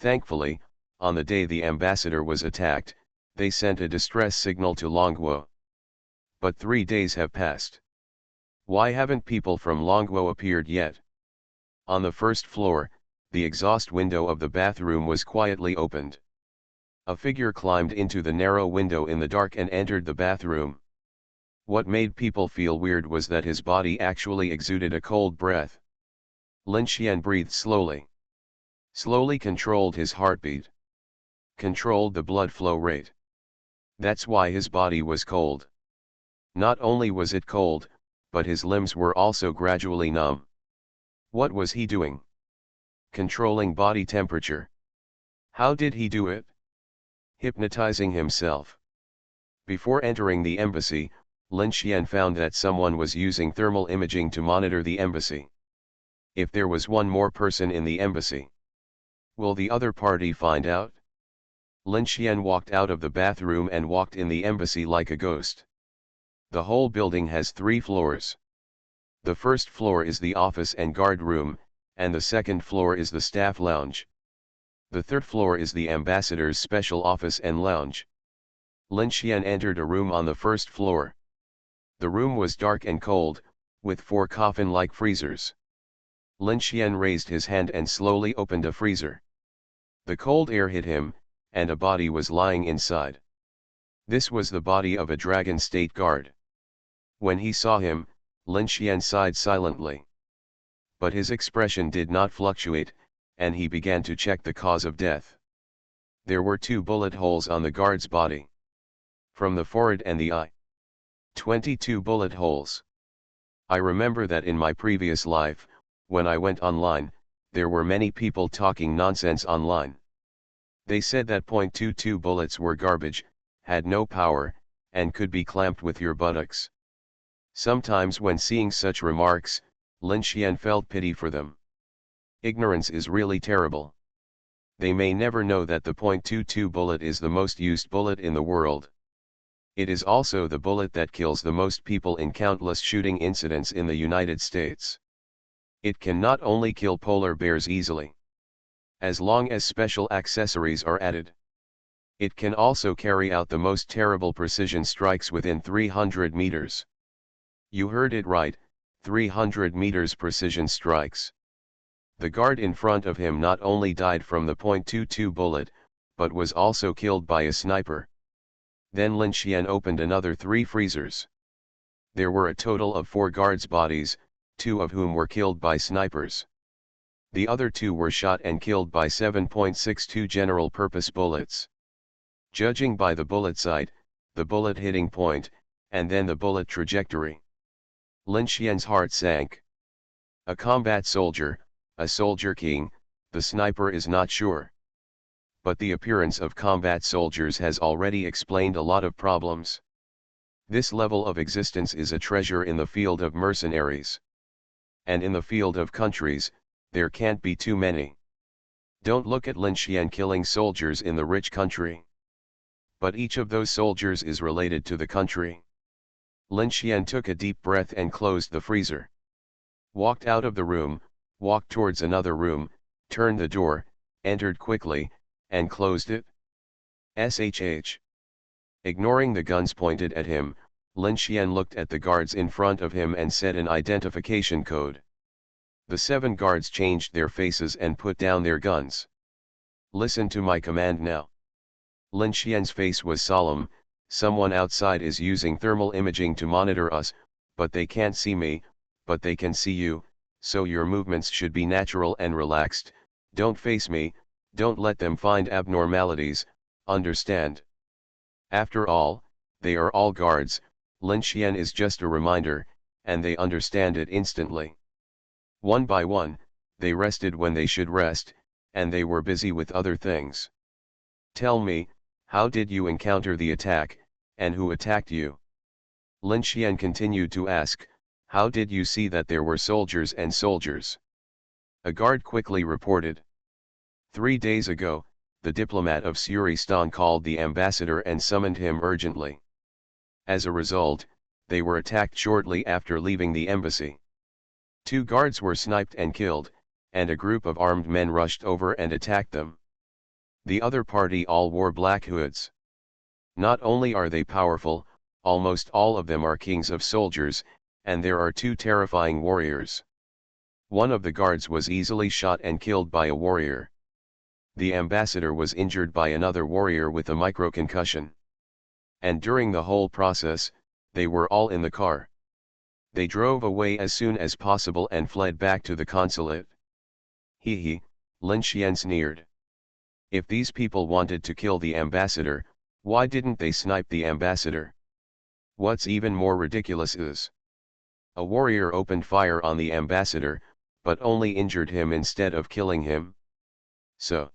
Thankfully, on the day the ambassador was attacked, they sent a distress signal to Longguo. But 3 days have passed. Why haven't people from Longguo appeared yet? On the first floor, the exhaust window of the bathroom was quietly opened. A figure climbed into the narrow window in the dark and entered the bathroom. What made people feel weird was that his body actually exuded a cold breath. Lin Xian breathed slowly. Slowly controlled his heartbeat. Controlled the blood flow rate. That's why his body was cold. Not only was it cold, but his limbs were also gradually numb. What was he doing? Controlling body temperature. How did he do it? Hypnotizing himself. Before entering the embassy, Lin Xian found that someone was using thermal imaging to monitor the embassy. If there was one more person in the embassy, will the other party find out? Lin Xian walked out of the bathroom and walked in the embassy like a ghost. The whole building has 3 floors. The first floor is the office and guard room, and the second floor is the staff lounge. The third floor is the ambassador's special office and lounge. Lin Xian entered a room on the first floor. The room was dark and cold, with 4 coffin-like freezers. Lin Xian raised his hand and slowly opened a freezer. The cold air hit him, and a body was lying inside. This was the body of a dragon state guard. When he saw him, Lin Xian sighed silently. But his expression did not fluctuate, and he began to check the cause of death. There were 2 bullet holes on the guard's body. From the forehead and the eye. 22 bullet holes. I remember that in my previous life, when I went online, there were many people talking nonsense online. They said that .22 bullets were garbage, had no power, and could be clamped with your buttocks. Sometimes when seeing such remarks, Lin Xian felt pity for them. Ignorance is really terrible. They may never know that the .22 bullet is the most used bullet in the world. It is also the bullet that kills the most people in countless shooting incidents in the United States. It can not only kill polar bears easily, as long as special accessories are added. It can also carry out the most terrible precision strikes within 300 meters. You heard it right, 300 meters precision strikes. The guard in front of him not only died from the .22 bullet, but was also killed by a sniper. Then Lin Xian opened another 3 freezers. There were a total of 4 guards' bodies, 2 of whom were killed by snipers. The other 2 were shot and killed by 7.62 general-purpose bullets. Judging by the bullet sight, the bullet hitting point, and then the bullet trajectory, Lin Xian's heart sank. A combat soldier, a soldier king, the sniper is not sure. But the appearance of combat soldiers has already explained a lot of problems. This level of existence is a treasure in the field of mercenaries. And in the field of countries, there can't be too many. Don't look at Lin Xian killing soldiers in the rich country. But each of those soldiers is related to the country. Lin Xian took a deep breath and closed the freezer. Walked out of the room, walked towards another room, turned the door, entered quickly, and closed it. SHH. Ignoring the guns pointed at him, Lin Xian looked at the guards in front of him and said an identification code. The 7 guards changed their faces and put down their guns. Listen to my command now. Lin Xian's face was solemn. Someone outside is using thermal imaging to monitor us, but they can't see me, but they can see you, so your movements should be natural and relaxed. Don't face me, don't let them find abnormalities, understand? After all, they are all guards. Lin Xian is just a reminder, and they understand it instantly. One by one, they rested when they should rest, and they were busy with other things. Tell me, how did you encounter the attack, and who attacked you? Lin Xian continued to ask, how did you see that there were soldiers and soldiers? A guard quickly reported. 3 days ago, the diplomat of Suristan called the ambassador and summoned him urgently. As a result, they were attacked shortly after leaving the embassy. 2 guards were sniped and killed, and a group of armed men rushed over and attacked them. The other party all wore black hoods. Not only are they powerful, almost all of them are kings of soldiers, and there are 2 terrifying warriors. One of the guards was easily shot and killed by a warrior. The ambassador was injured by another warrior with a microconcussion. And during the whole process, they were all in the car. They drove away as soon as possible and fled back to the consulate. He, Lin Xian sneered. If these people wanted to kill the ambassador, why didn't they snipe the ambassador? What's even more ridiculous is, a warrior opened fire on the ambassador, but only injured him instead of killing him. So,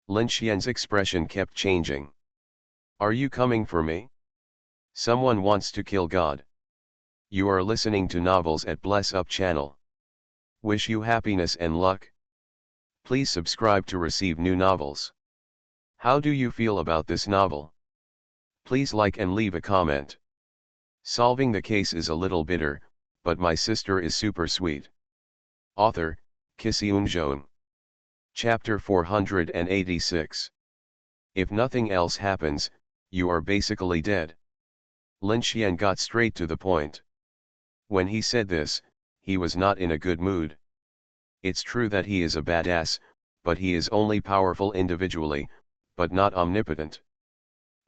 Lin Xian's expression kept changing. Are you coming for me? Someone wants to kill God. You are listening to novels at Bless Up channel. Wish you happiness and luck. Please subscribe to receive new novels. How do you feel about this novel? Please like and leave a comment. Solving the case is a little bitter, but my sister is super sweet. Author, Kisiun. Chapter 486. If nothing else happens, you are basically dead. Lin Xian got straight to the point. When he said this, he was not in a good mood. It's true that he is a badass, but he is only powerful individually, but not omnipotent.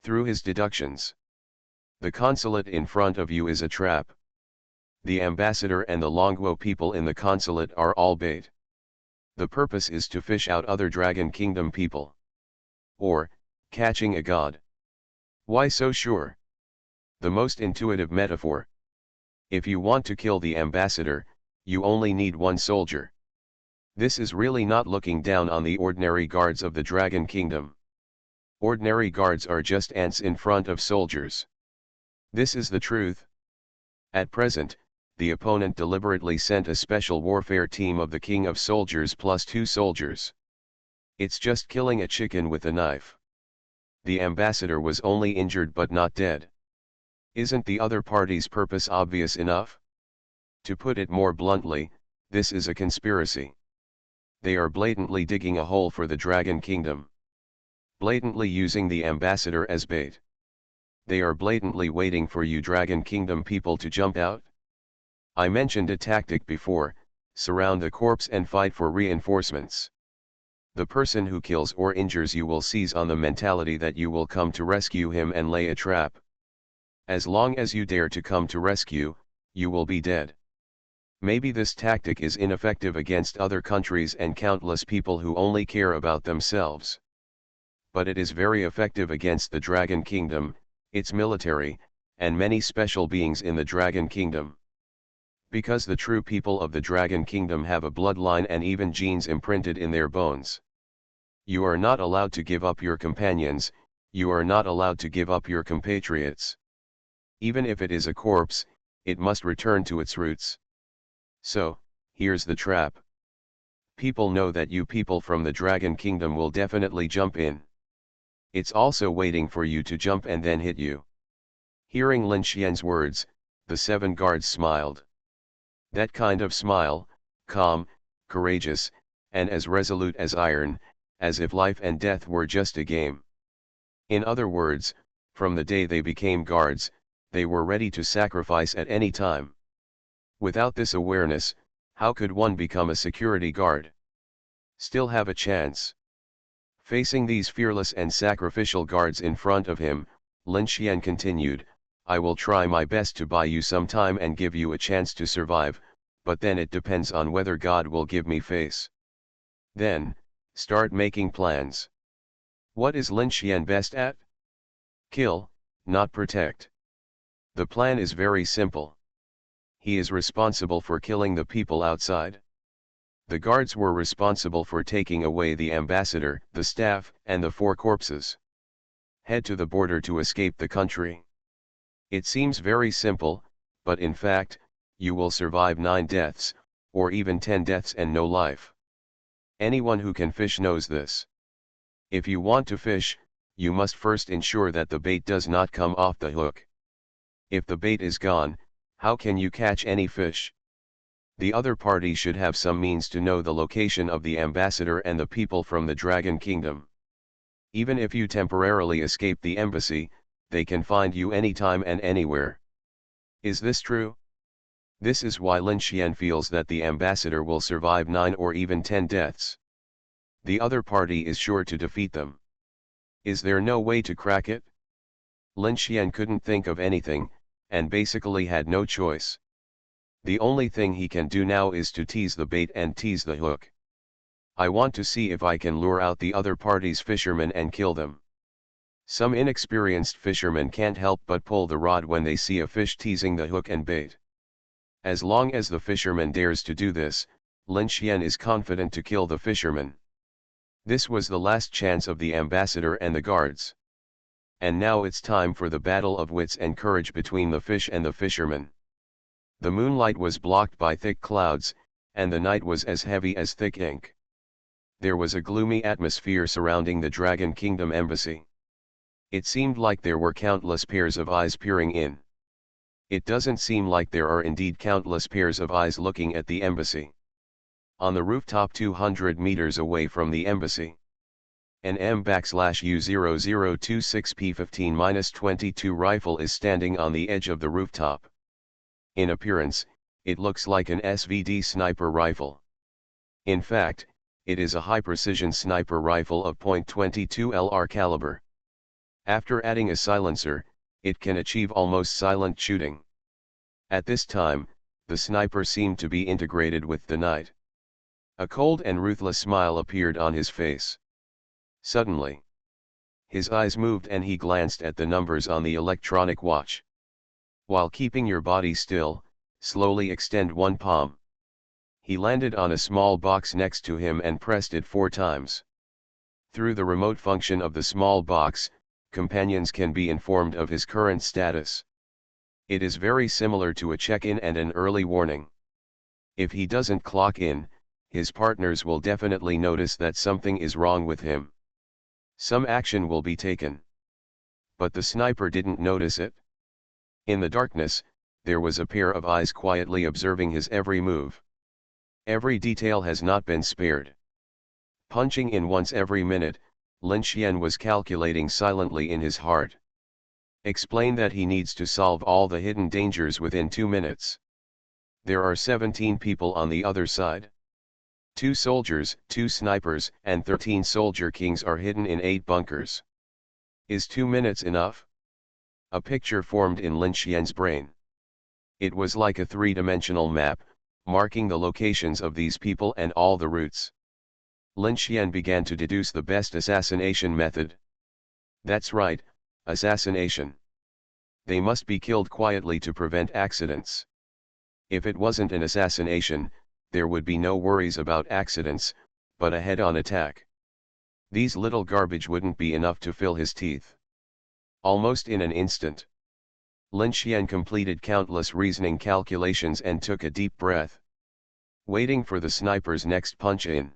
Through his deductions, the consulate in front of you is a trap. The ambassador and the Longguo people in the consulate are all bait. The purpose is to fish out other Dragon Kingdom people. Or, catching a god. Why so sure? The most intuitive metaphor. If you want to kill the ambassador, you only need 1 soldier. This is really not looking down on the ordinary guards of the Dragon Kingdom. Ordinary guards are just ants in front of soldiers. This is the truth. At present, the opponent deliberately sent a special warfare team of the King of Soldiers plus 2 soldiers. It's just killing a chicken with a knife. The ambassador was only injured but not dead. Isn't the other party's purpose obvious enough? To put it more bluntly, this is a conspiracy. They are blatantly digging a hole for the Dragon Kingdom. Blatantly using the ambassador as bait. They are blatantly waiting for you Dragon Kingdom people to jump out. I mentioned a tactic before, surround the corpse and fight for reinforcements. The person who kills or injures you will seize on the mentality that you will come to rescue him and lay a trap. As long as you dare to come to rescue, you will be dead. Maybe this tactic is ineffective against other countries and countless people who only care about themselves. But it is very effective against the Dragon Kingdom, its military, and many special beings in the Dragon Kingdom. Because the true people of the Dragon Kingdom have a bloodline and even genes imprinted in their bones. You are not allowed to give up your companions, you are not allowed to give up your compatriots. Even if it is a corpse, it must return to its roots. So, here's the trap. People know that you people from the Dragon Kingdom will definitely jump in. It's also waiting for you to jump and then hit you. Hearing Lin Xian's words, the 7 guards smiled. That kind of smile, calm, courageous, and as resolute as iron, as if life and death were just a game. In other words, from the day they became guards, they were ready to sacrifice at any time. Without this awareness, How could one become a security guard? Still have a chance. Facing these fearless and sacrificial guards in front of him, Lin Xian continued, I will try my best to buy you some time and give you a chance to survive, but then it depends on whether God will give me face. Then, start making plans. What is Lin Xian best at? Kill, not protect. The plan is very simple. He is responsible for killing the people outside. The guards were responsible for taking away the ambassador, the staff, and the 4 corpses. Head to the border to escape the country. It seems very simple, but in fact, you will survive 9 deaths, or even 10 deaths and no life. Anyone who can fish knows this. If you want to fish, you must first ensure that the bait does not come off the hook. If the bait is gone, how can you catch any fish? The other party should have some means to know the location of the ambassador and the people from the Dragon Kingdom. Even if you temporarily escape the embassy, they can find you anytime and anywhere. Is this true? This is why Lin Xian feels that the ambassador will survive 9 or even 10 deaths. The other party is sure to defeat them. Is there no way to crack it? Lin Xian couldn't think of anything, and basically had no choice. The only thing he can do now is to tease the bait and tease the hook. I want to see if I can lure out the other party's fishermen and kill them. Some inexperienced fishermen can't help but pull the rod when they see a fish teasing the hook and bait. As long as the fisherman dares to do this, Lin Xian is confident to kill the fisherman. This was the last chance of the ambassador and the guards. And now it's time for the battle of wits and courage between the fish and the fisherman. The moonlight was blocked by thick clouds, and the night was as heavy as thick ink. There was a gloomy atmosphere surrounding the Dragon Kingdom embassy. It seemed like there were countless pairs of eyes peering in. It doesn't seem like there are indeed countless pairs of eyes looking at the embassy. On the rooftop 200 meters away from the embassy, an M/U0026P15-22 rifle is standing on the edge of the rooftop. In appearance, it looks like an SVD sniper rifle. In fact, it is a high-precision sniper rifle of .22 LR caliber. After adding a silencer, it can achieve almost silent shooting. At this time, the sniper seemed to be integrated with the night. A cold and ruthless smile appeared on his face. Suddenly, his eyes moved and he glanced at the numbers on the electronic watch. While keeping your body still, slowly extend one palm. He landed on a small box next to him and pressed it 4 times. Through the remote function of the small box, companions can be informed of his current status. It is very similar to a check-in and an early warning. If he doesn't clock in, his partners will definitely notice that something is wrong with him. Some action will be taken. But the sniper didn't notice it. In the darkness, there was a pair of eyes quietly observing his every move. Every detail has not been spared. Punching in once every minute, Lin Xian was calculating silently in his heart. Explain that he needs to solve all the hidden dangers within 2 minutes. There are 17 people on the other side. 2 soldiers, 2 snipers, and 13 soldier kings are hidden in 8 bunkers. Is 2 minutes enough? A picture formed in Lin Xian's brain. It was like a 3-dimensional map, marking the locations of these people and all the routes. Lin Xian began to deduce the best assassination method. That's right, assassination. They must be killed quietly to prevent accidents. If it wasn't an assassination, there would be no worries about accidents, but a head-on attack. These little garbage wouldn't be enough to fill his teeth. Almost in an instant, Lin Xian completed countless reasoning calculations and took a deep breath, waiting for the sniper's next punch-in.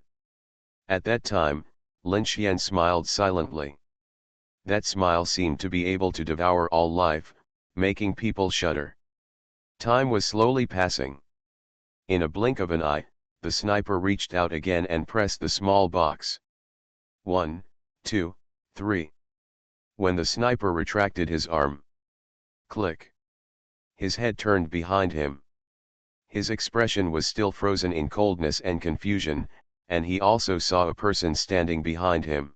At that time, Lin Xian smiled silently. That smile seemed to be able to devour all life, making people shudder. Time was slowly passing. In a blink of an eye, the sniper reached out again and pressed the small box. 1, 2, 3. When the sniper retracted his arm, click. His head turned behind him. His expression was still frozen in coldness and confusion, and he also saw a person standing behind him.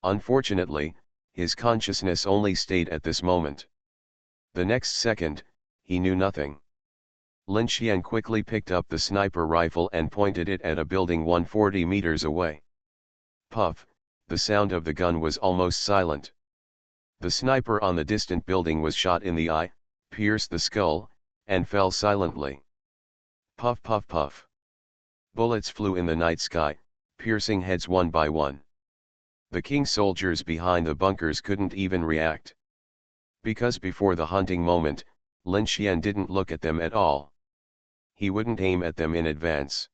Unfortunately, his consciousness only stayed at this moment. The next second, he knew nothing. Lin Xian quickly picked up the sniper rifle and pointed it at a building 140 meters away. Puff, the sound of the gun was almost silent. The sniper on the distant building was shot in the eye, pierced the skull, and fell silently. Puff puff puff. Bullets flew in the night sky, piercing heads one by one. The king's soldiers behind the bunkers couldn't even react. Because before the hunting moment, Lin Xian didn't look at them at all. He wouldn't aim at them in advance.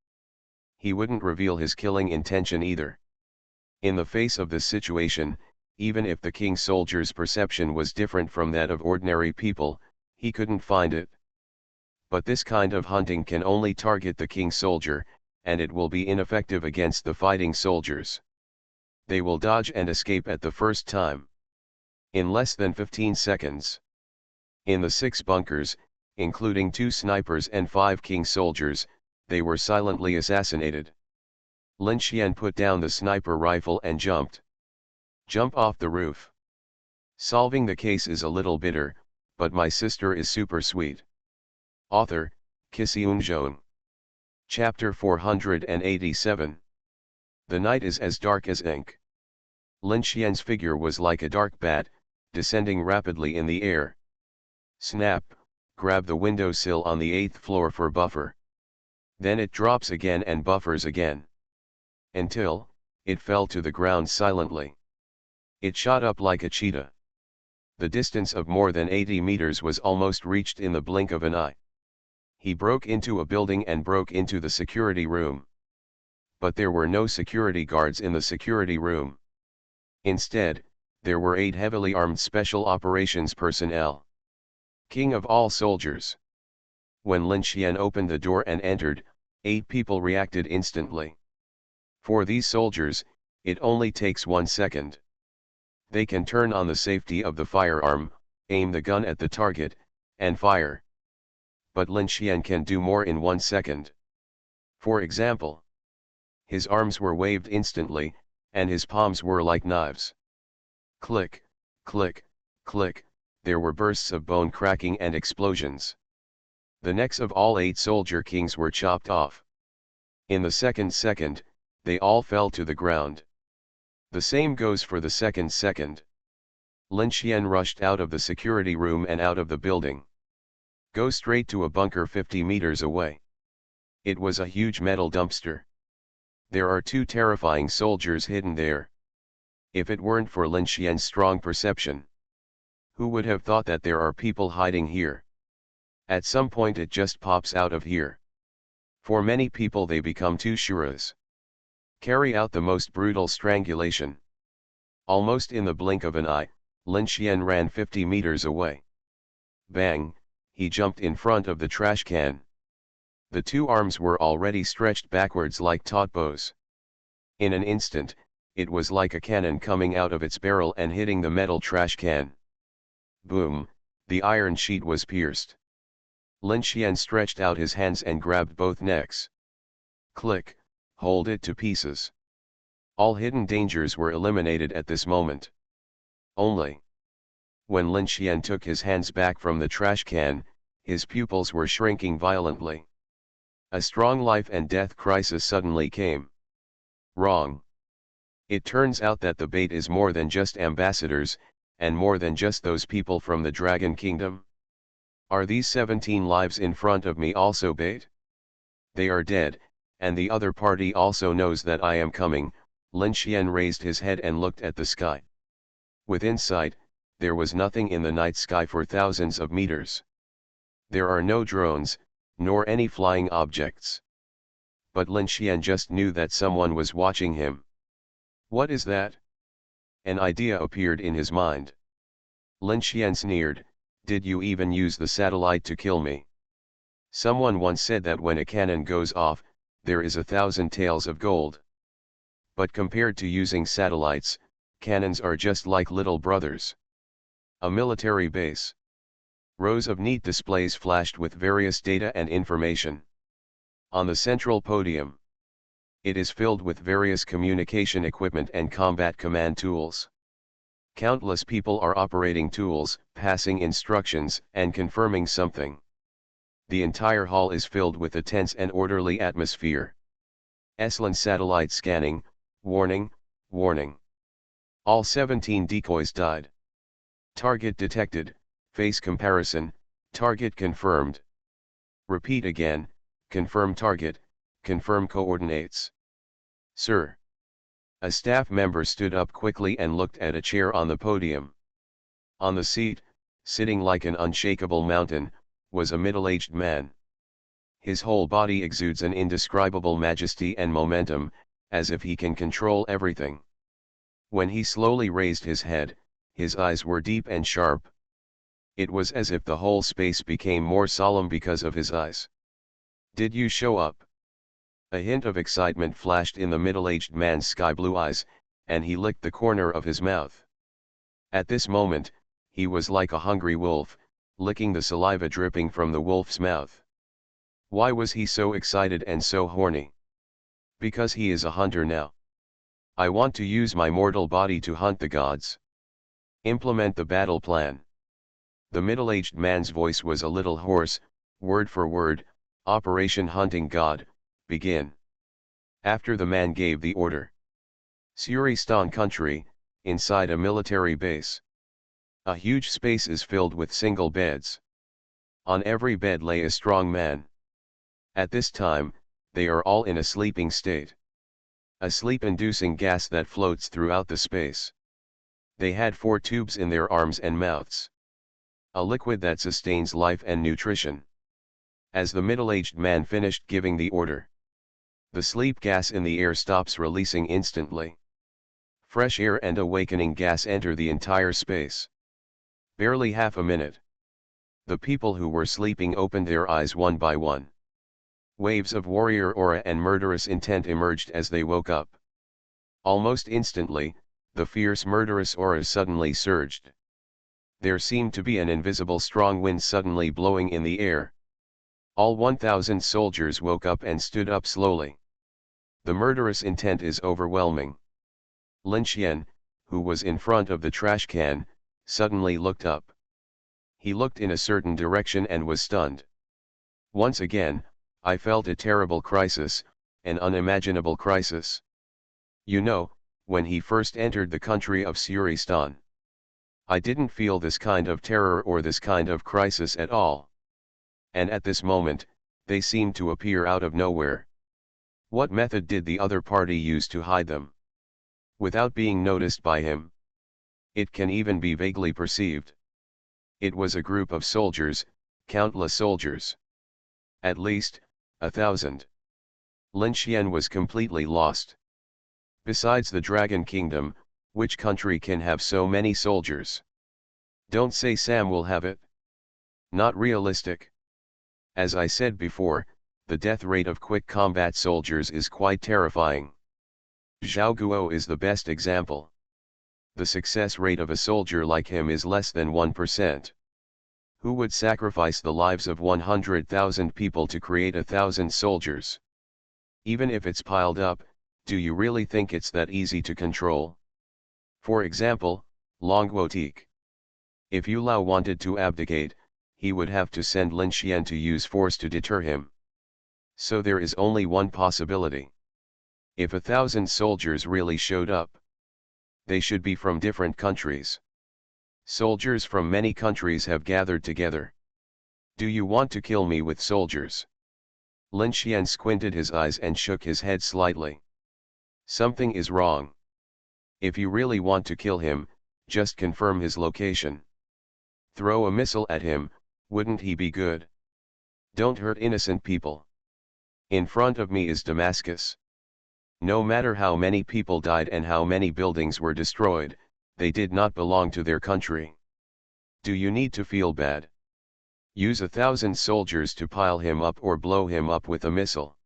He wouldn't reveal his killing intention either. In the face of this situation, even if the king's soldiers' perception was different from that of ordinary people, he couldn't find it. But this kind of hunting can only target the king's soldier, and it will be ineffective against the fighting soldiers. They will dodge and escape at the first time. In less than 15 seconds. In the 6 bunkers, including 2 snipers and 5 king soldiers, they were silently assassinated. Lin Xian put down the sniper rifle and jumped. Jump off the roof. Solving the case is a little bitter, but my sister is super sweet. Author, Kisiun. Chapter 487. The night is as dark as ink. Lin Xian's figure was like a dark bat, descending rapidly in the air. Snap, grab the windowsill on the 8th floor for buffer. Then it drops again and buffers again. Until, it fell to the ground silently. It shot up like a cheetah. The distance of more than 80 meters was almost reached in the blink of an eye. He broke into a building and broke into the security room. But there were no security guards in the security room. Instead, there were 8 heavily armed special operations personnel. King of all soldiers. When Lin Xian opened the door and entered, 8 people reacted instantly. For these soldiers, it only takes 1 second. They can turn on the safety of the firearm, aim the gun at the target, and fire. But Lin Xian can do more in 1 second. For example, his arms were waved instantly, and his palms were like knives. Click, click, click, there were bursts of bone cracking and explosions. The necks of all 8 soldier kings were chopped off. In the second, they all fell to the ground. The same goes for the second. Lin Xian rushed out of the security room and out of the building. Go straight to a bunker 50 meters away. It was a huge metal dumpster. There are 2 terrifying soldiers hidden there. If it weren't for Lin Xian's strong perception, who would have thought that there are people hiding here? At some point it just pops out of here. For many people they become 2 shuras. Carry out the most brutal strangulation. Almost in the blink of an eye, Lin Xian ran 50 meters away. Bang, he jumped in front of the trash can. The 2 arms were already stretched backwards like taut bows. In an instant, it was like a cannon coming out of its barrel and hitting the metal trash can. Boom, the iron sheet was pierced. Lin Xian stretched out his hands and grabbed both necks. Click, hold it to pieces. All hidden dangers were eliminated at this moment. Only. When Lin Xian took his hands back from the trash can, his pupils were shrinking violently. A strong life and death crisis suddenly came. Wrong. It turns out that the bait is more than just ambassadors, and more than just those people from the Dragon Kingdom. Are these 17 lives in front of me also bait? They are dead, and the other party also knows that I am coming. Lin Xian raised his head and looked at the sky. Within sight, there was nothing in the night sky for thousands of meters. There are no drones, nor any flying objects. But Lin Xian just knew that someone was watching him. What is that? An idea appeared in his mind. Lin Xian sneered, did you even use the satellite to kill me? Someone once said that when a cannon goes off, there is 1,000 taels of gold. But compared to using satellites, cannons are just like little brothers. A military base. Rows of neat displays flashed with various data and information. On the central podium, it is filled with various communication equipment and combat command tools. Countless people are operating tools, passing instructions, and confirming something. The entire hall is filled with a tense and orderly atmosphere. Eslan satellite scanning, warning, warning. All 17 decoys died. Target detected, face comparison, target confirmed. Repeat again, confirm target, confirm coordinates. Sir. A staff member stood up quickly and looked at a chair on the podium. On the seat, sitting like an unshakable mountain, was a middle-aged man. His whole body exudes an indescribable majesty and momentum, as if he can control everything. When he slowly raised his head, his eyes were deep and sharp. It was as if the whole space became more solemn because of his eyes. Did you show up? A hint of excitement flashed in the middle-aged man's sky-blue eyes, and he licked the corner of his mouth. At this moment, he was like a hungry wolf, licking the saliva dripping from the wolf's mouth. Why was he so excited and so horny? Because he is a hunter now. I want to use my mortal body to hunt the gods. Implement the battle plan. The middle-aged man's voice was a little hoarse, word for word, Operation Hunting God, begin. After the man gave the order. Suristan country, inside a military base. A huge space is filled with single beds. On every bed lay a strong man. At this time, they are all in a sleeping state. A sleep-inducing gas that floats throughout the space. They had 4 tubes in their arms and mouths. A liquid that sustains life and nutrition. As the middle-aged man finished giving the order, the sleep gas in the air stops releasing instantly. Fresh air and awakening gas enter the entire space. Barely half a minute. The people who were sleeping opened their eyes one by one. Waves of warrior aura and murderous intent emerged as they woke up. Almost instantly, the fierce murderous auras suddenly surged. There seemed to be an invisible strong wind suddenly blowing in the air. All 1,000 soldiers woke up and stood up slowly. The murderous intent is overwhelming. Lin Xian, who was in front of the trash can, suddenly looked up. He looked in a certain direction and was stunned. Once again, I felt a terrible crisis, an unimaginable crisis. You know, when he first entered the country of Suristan, I didn't feel this kind of terror or this kind of crisis at all. And at this moment, they seemed to appear out of nowhere. What method did the other party use to hide them? Without being noticed by him. It can even be vaguely perceived. It was a group of soldiers, countless soldiers. At least, 1,000. Lin Xian was completely lost. Besides the Dragon Kingdom, which country can have so many soldiers? Don't say Sam will have it. Not realistic. As I said before, the death rate of quick combat soldiers is quite terrifying. Zhao Guo is the best example. The success rate of a soldier like him is less than 1%. Who would sacrifice the lives of 100,000 people to create 1,000 soldiers? Even if it's piled up, do you really think it's that easy to control? For example, Longguotique. If Yu Lao wanted to abdicate, he would have to send Lin Xian to use force to deter him. So there is only one possibility. If 1,000 soldiers really showed up, they should be from different countries. Soldiers from many countries have gathered together. Do you want to kill me with soldiers? Lin Xian squinted his eyes and shook his head slightly. Something is wrong. If you really want to kill him, just confirm his location. Throw a missile at him, wouldn't he be good? Don't hurt innocent people. In front of me is Damascus. No matter how many people died and how many buildings were destroyed, they did not belong to their country. Do you need to feel bad? Use 1,000 soldiers to pile him up or blow him up with a missile.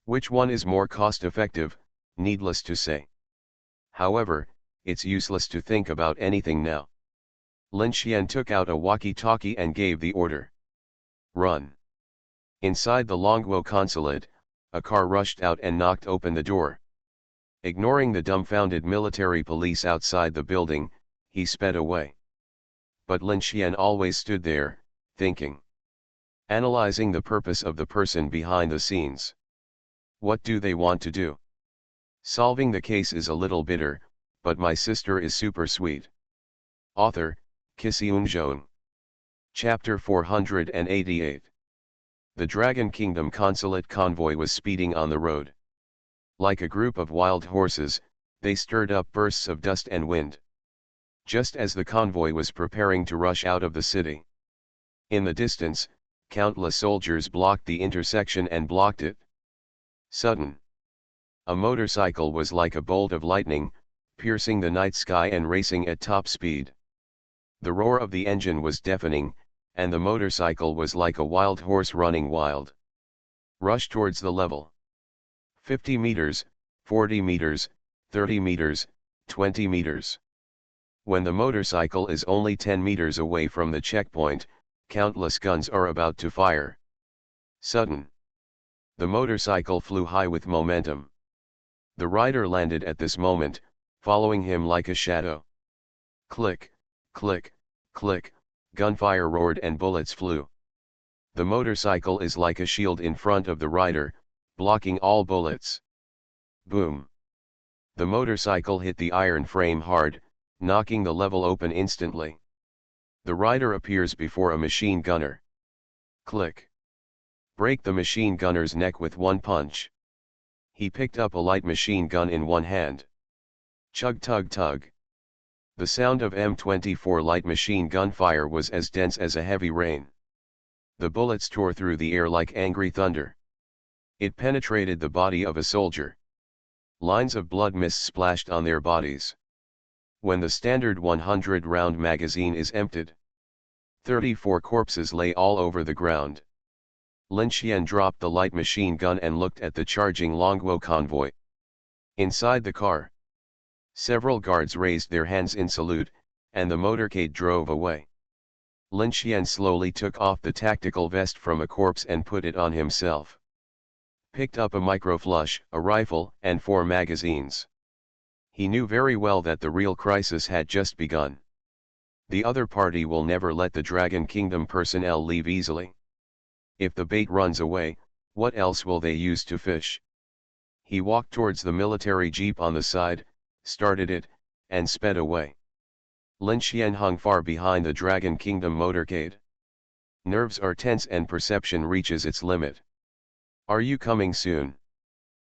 Which one is more cost-effective, needless to say. However, it's useless to think about anything now. Lin Xian took out a walkie-talkie and gave the order. Run. Inside the Longguo consulate, a car rushed out and knocked open the door. Ignoring the dumbfounded military police outside the building, he sped away. But Lin Xian always stood there, thinking. Analyzing the purpose of the person behind the scenes. What do they want to do? Solving the case is a little bitter, but my sister is super sweet. Author, Qixiong. Chapter 488. The Dragon Kingdom consulate convoy was speeding on the road. Like a group of wild horses, they stirred up bursts of dust and wind. Just as the convoy was preparing to rush out of the city. In the distance, countless soldiers blocked the intersection and blocked it. Sudden. A motorcycle was like a bolt of lightning, piercing the night sky and racing at top speed. The roar of the engine was deafening, and the motorcycle was like a wild horse running wild. Rush towards the level. 50 meters, 40 meters, 30 meters, 20 meters. When the motorcycle is only 10 meters away from the checkpoint, countless guns are about to fire. Sudden. The motorcycle flew high with momentum. The rider landed at this moment, following him like a shadow. Click, click, click, gunfire roared and bullets flew. The motorcycle is like a shield in front of the rider, blocking all bullets. Boom. The motorcycle hit the iron frame hard, knocking the level open instantly. The rider appears before a machine gunner. Click. Break the machine gunner's neck with one punch. He picked up a light machine gun in one hand. Chug tug tug. The sound of M24 light machine gun fire was as dense as a heavy rain. The bullets tore through the air like angry thunder. It penetrated the body of a soldier. Lines of blood mist splashed on their bodies. When the standard 100-round magazine is emptied, 34 corpses lay all over the ground. Lin Xian dropped the light machine gun and looked at the charging Longguo convoy. Inside the car, several guards raised their hands in salute, and the motorcade drove away. Lin Xian slowly took off the tactical vest from a corpse and put it on himself. Picked up a microflush, a rifle, and 4 magazines. He knew very well that the real crisis had just begun. The other party will never let the Dragon Kingdom personnel leave easily. If the bait runs away, what else will they use to fish? He walked towards the military jeep on the side, started it, and sped away. Lin Xian hung far behind the Dragon Kingdom motorcade. Nerves are tense and perception reaches its limit. Are you coming soon?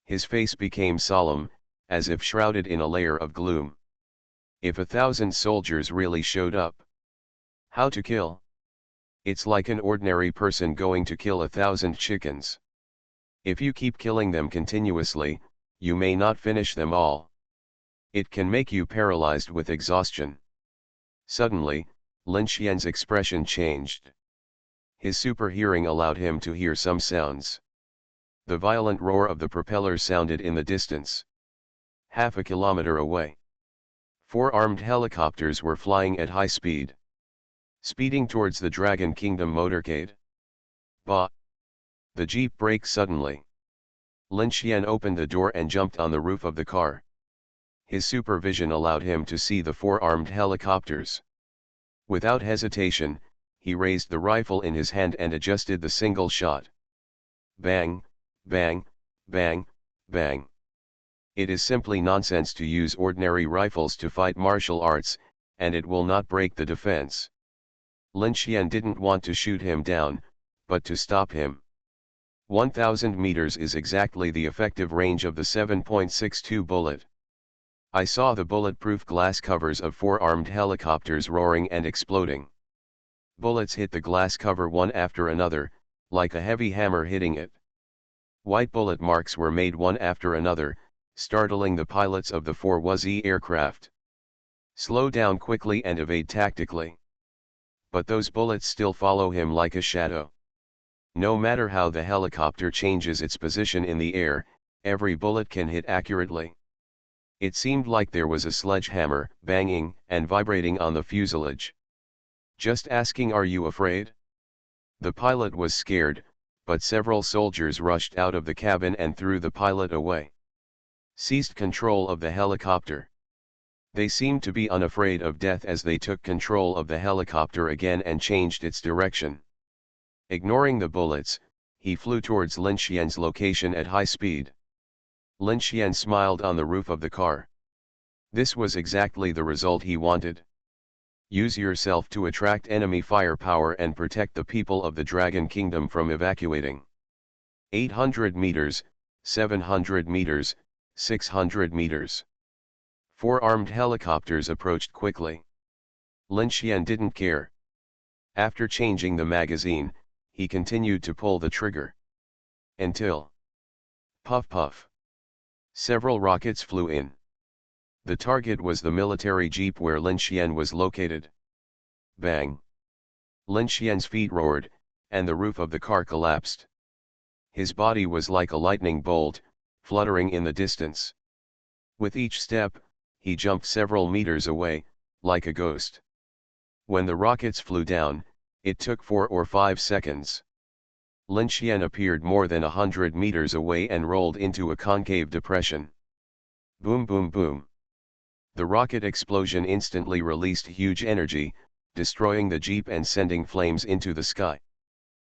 His face became solemn, as if shrouded in a layer of gloom. If 1,000 soldiers really showed up. How to kill? It's like an ordinary person going to kill 1,000 chickens. If you keep killing them continuously, you may not finish them all. It can make you paralyzed with exhaustion. Suddenly, Lin Xian's expression changed. His super hearing allowed him to hear some sounds. The violent roar of the propeller sounded in the distance. Half a kilometer away. 4 armed helicopters were flying at high speed. Speeding towards the Dragon Kingdom motorcade. Bah! The jeep braked suddenly. Lin Xian opened the door and jumped on the roof of the car. His supervision allowed him to see the 4 armed helicopters. Without hesitation, he raised the rifle in his hand and adjusted the single shot. Bang, bang, bang, bang. It is simply nonsense to use ordinary rifles to fight martial arts, and it will not break the defense. Lin Xian didn't want to shoot him down, but to stop him. 1,000 meters is exactly the effective range of the 7.62 bullet. I saw the bulletproof glass covers of 4 armed helicopters roaring and exploding. Bullets hit the glass cover one after another, like a heavy hammer hitting it. White bullet marks were made one after another, startling the pilots of the 4 WZ aircraft. Slow down quickly and evade tactically. But those bullets still follow him like a shadow. No matter how the helicopter changes its position in the air, every bullet can hit accurately. It seemed like there was a sledgehammer, banging and vibrating on the fuselage. Just asking, are you afraid? The pilot was scared, but several soldiers rushed out of the cabin and threw the pilot away. Seized control of the helicopter. They seemed to be unafraid of death as they took control of the helicopter again and changed its direction. Ignoring the bullets, he flew towards Lin Xian's location at high speed. Lin Xian smiled on the roof of the car. This was exactly the result he wanted. Use yourself to attract enemy firepower and protect the people of the Dragon Kingdom from evacuating. 800 meters, 700 meters, 600 meters. 4 armed helicopters approached quickly. Lin Xian didn't care. After changing the magazine, he continued to pull the trigger. Until... puff puff. Several rockets flew in. The target was the military jeep where Lin Xian was located. Bang! Lin Xian's feet roared, and the roof of the car collapsed. His body was like a lightning bolt, fluttering in the distance. With each step, he jumped several meters away, like a ghost. When the rockets flew down, it took 4 or 5 seconds. Lin Xian appeared more than 100 meters away and rolled into a concave depression. Boom boom boom. The rocket explosion instantly released huge energy, destroying the jeep and sending flames into the sky.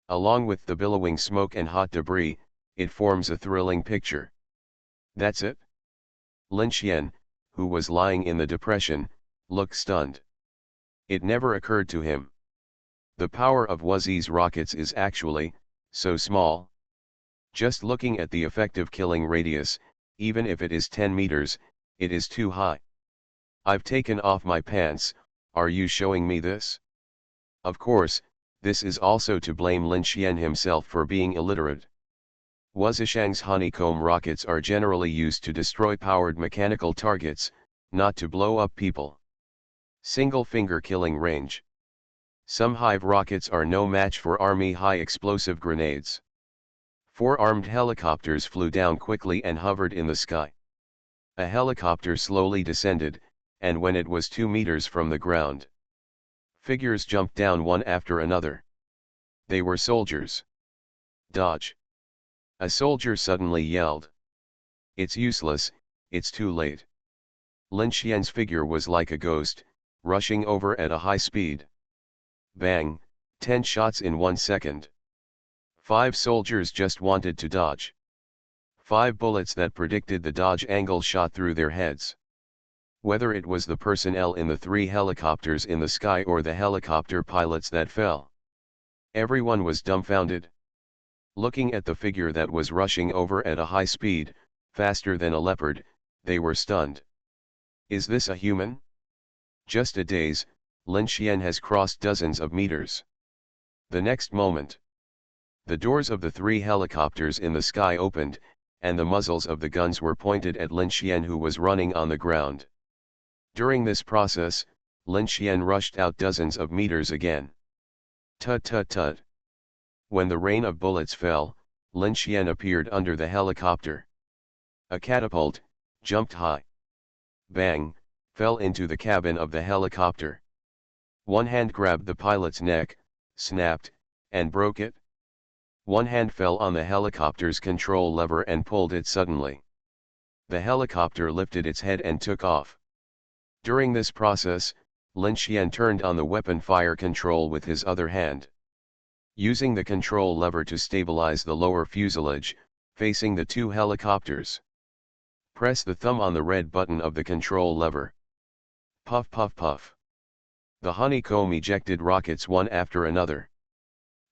Along with the billowing smoke and hot debris, it forms a thrilling picture. That's it? Lin Xian, who was lying in the depression, looked stunned. It never occurred to him. The power of Wuzi's rockets is actually so small. Just looking at the effective killing radius, even if it is 10 meters, it is too high. I've taken off my pants, are you showing me this? Of course, this is also to blame Lin Xian himself for being illiterate. Wuzishang's honeycomb rockets are generally used to destroy powered mechanical targets, not to blow up people. Single finger killing range. Some Hive rockets are no match for army high explosive grenades. 4 armed helicopters flew down quickly and hovered in the sky. A helicopter slowly descended, and when it was 2 meters from the ground, figures jumped down one after another. They were soldiers. Dodge! A soldier suddenly yelled. It's useless, it's too late. Lin Xian's figure was like a ghost, rushing over at a high speed. Bang, 10 shots in 1 second. 5 soldiers just wanted to dodge. 5 bullets that predicted the dodge angle shot through their heads. Whether it was the personnel in the 3 helicopters in the sky or the helicopter pilots that fell, everyone was dumbfounded. Looking at the figure that was rushing over at a high speed, faster than a leopard, they were stunned. Is this a human? Just a daze, Lin Xian has crossed dozens of meters. The next moment, the doors of the 3 helicopters in the sky opened, and the muzzles of the guns were pointed at Lin Xian, who was running on the ground. During this process, Lin Xian rushed out dozens of meters again. Tut tut tut. When the rain of bullets fell, Lin Xian appeared under the helicopter. A catapult, jumped high. Bang, fell into the cabin of the helicopter. One hand grabbed the pilot's neck, snapped, and broke it. One hand fell on the helicopter's control lever and pulled it suddenly. The helicopter lifted its head and took off. During this process, Lin Xian turned on the weapon fire control with his other hand. Using the control lever to stabilize the lower fuselage, facing the 2 helicopters. Press the thumb on the red button of the control lever. Puff puff puff. The honeycomb ejected rockets one after another,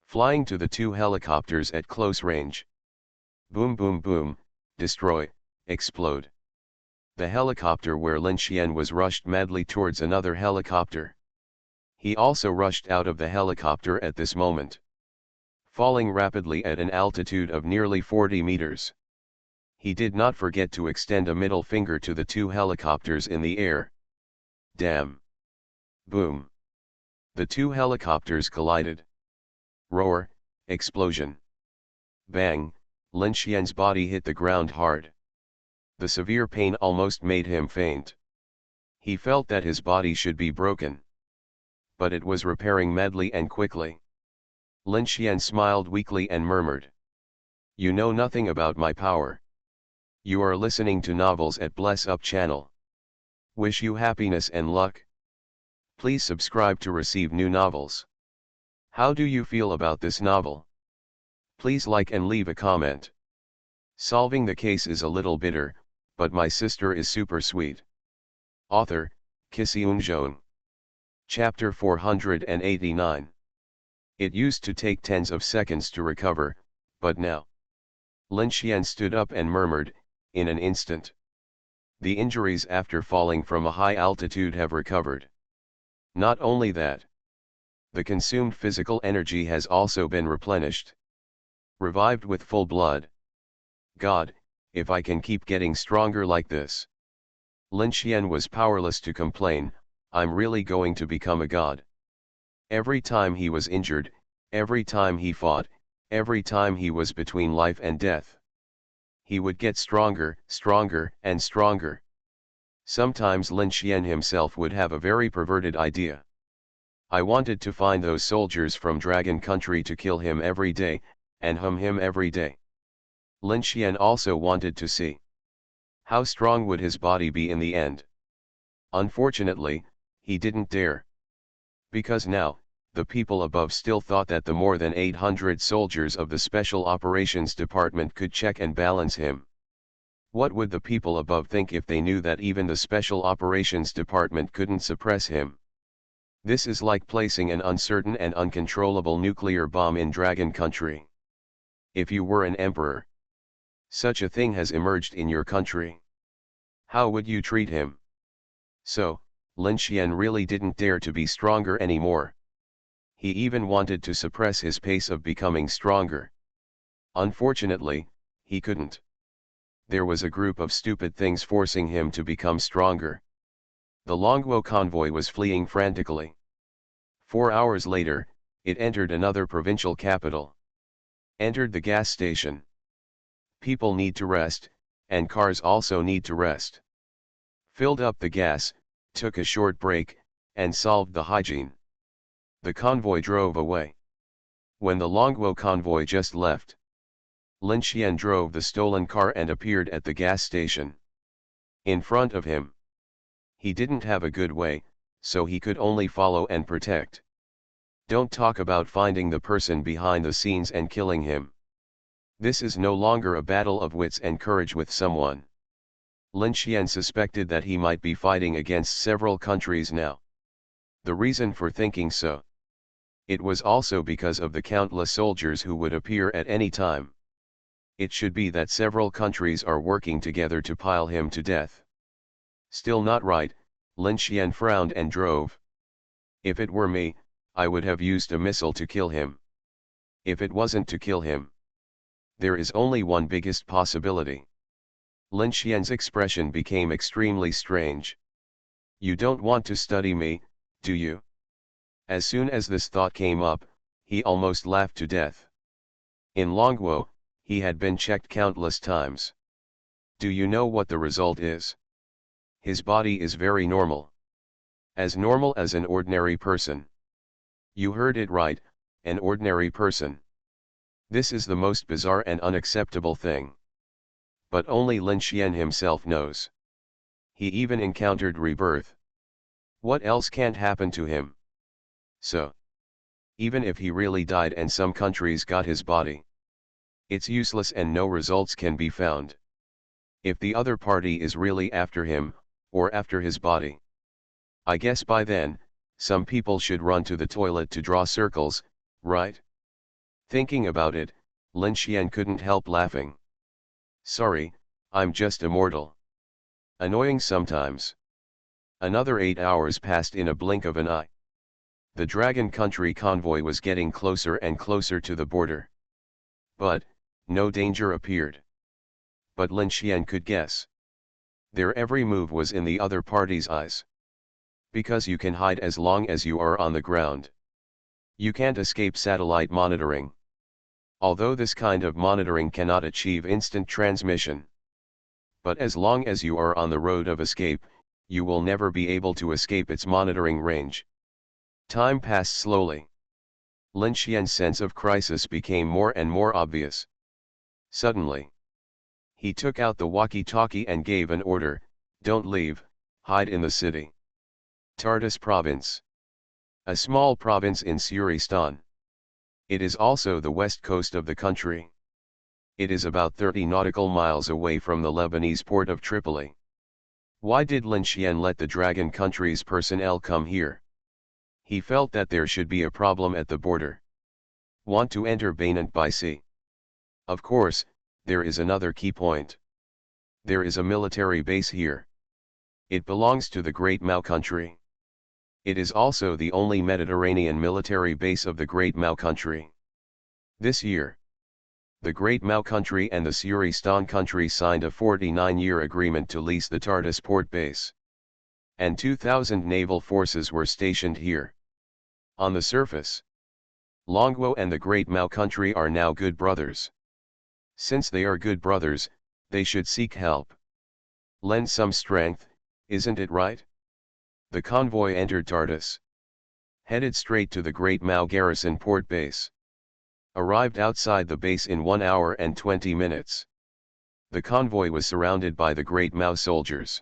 flying to the 2 helicopters at close range. Boom boom boom, destroy, explode. The helicopter where Lin Xian was rushed madly towards another helicopter. He also rushed out of the helicopter at this moment, falling rapidly at an altitude of nearly 40 meters. He did not forget to extend a middle finger to the 2 helicopters in the air. Damn! Boom! The 2 helicopters collided. Roar, explosion. Bang, Lin Xian's body hit the ground hard. The severe pain almost made him faint. He felt that his body should be broken. but it was repairing madly and quickly. Lin Xian smiled weakly and murmured. You know nothing about my power. You are listening to novels at Bless Up channel. Wish you happiness and luck. Please subscribe to receive new novels. How do you feel about this novel? Please like and leave a comment. Solving the case is a little bitter, but my sister is super sweet. Author, Kisiun. Chapter 489. It used to take tens of seconds to recover, but now. Lin Xian stood up and murmured, in an instant. The injuries after falling from a high altitude have recovered. Not only that. The consumed physical energy has also been replenished. Revived with full blood. God, if I can keep getting stronger like this. Lin Xian was powerless to complain, I'm really going to become a god. Every time he was injured, every time he fought, every time he was between life and death. He would get stronger, stronger, and stronger. Sometimes Lin Xian himself would have a very perverted idea. I wanted to find those soldiers from Dragon Country to kill him every day, and him every day. Lin Xian also wanted to see how strong would his body be in the end. Unfortunately, he didn't dare. Because now, the people above still thought that the more than 800 soldiers of the Special Operations Department could check and balance him. What would the people above think if they knew that even the Special Operations Department couldn't suppress him? This is like placing an uncertain and uncontrollable nuclear bomb in Dragon Country. If you were an emperor, such a thing has emerged in your country. How would you treat him? So, Lin Xian really didn't dare to be stronger anymore. He even wanted to suppress his pace of becoming stronger. Unfortunately, he couldn't. There was a group of stupid things forcing him to become stronger. The Longguo convoy was fleeing frantically. 4 hours later, it entered another provincial capital. Entered the gas station. People need to rest, and cars also need to rest. Filled up the gas, took a short break, and solved the hygiene. The convoy drove away. When the Longguo convoy just left, Lin Xian drove the stolen car and appeared at the gas station. In front of him. He didn't have a good way, so he could only follow and protect. Don't talk about finding the person behind the scenes and killing him. This is no longer a battle of wits and courage with someone. Lin Xian suspected that he might be fighting against several countries now. The reason for thinking so. It was also because of the countless soldiers who would appear at any time. It should be that several countries are working together to pile him to death. Still not right, Lin Xian frowned and drove. If it were me, I would have used a missile to kill him. If it wasn't to kill him. There is only one biggest possibility. Lin Xian's expression became extremely strange. You don't want to study me, do you? As soon as this thought came up, he almost laughed to death. In Longguo, he had been checked countless times. Do you know what the result is? His body is very normal. As normal as an ordinary person. You heard it right, an ordinary person. This is the most bizarre and unacceptable thing. But only Lin Xian himself knows. He even encountered rebirth. What else can't happen to him? So, even if he really died and some countries got his body, it's useless and no results can be found. If the other party is really after him, or after his body, I guess by then, some people should run to the toilet to draw circles, right? Thinking about it, Lin Xian couldn't help laughing. Sorry, I'm just a mortal. Annoying sometimes. Another 8 hours passed in a blink of an eye. The Dragon Country convoy was getting closer and closer to the border. But, no danger appeared. But Lin Xian could guess. Their every move was in the other party's eyes. Because you can hide as long as you are on the ground. You can't escape satellite monitoring. Although this kind of monitoring cannot achieve instant transmission. But as long as you are on the road of escape, you will never be able to escape its monitoring range. Time passed slowly. Lin Xian's sense of crisis became more and more obvious. Suddenly, he took out the walkie-talkie and gave an order, "Don't leave, hide in the city." Tartus Province. A small province in Suristan. It is also the west coast of the country. It is about 30 nautical miles away from the Lebanese port of Tripoli. Why did Lin Xian let the Dragon country's personnel come here? He felt that there should be a problem at the border. Want to enter Bainant by sea? Of course, there is another key point. There is a military base here. It belongs to the Great Mao country. It is also the only Mediterranean military base of the Great Mao country. This year, the Great Mao country and the Suristan country signed a 49-year agreement to lease the Tartus port base. And 2,000 naval forces were stationed here. On the surface, Longguo and the Great Mao country are now good brothers. Since they are good brothers, they should seek help. Lend some strength, isn't it right? The convoy entered Tartus. Headed straight to the Great Mao garrison port base. Arrived outside the base in 1 hour and 20 minutes. The convoy was surrounded by the Great Mao soldiers.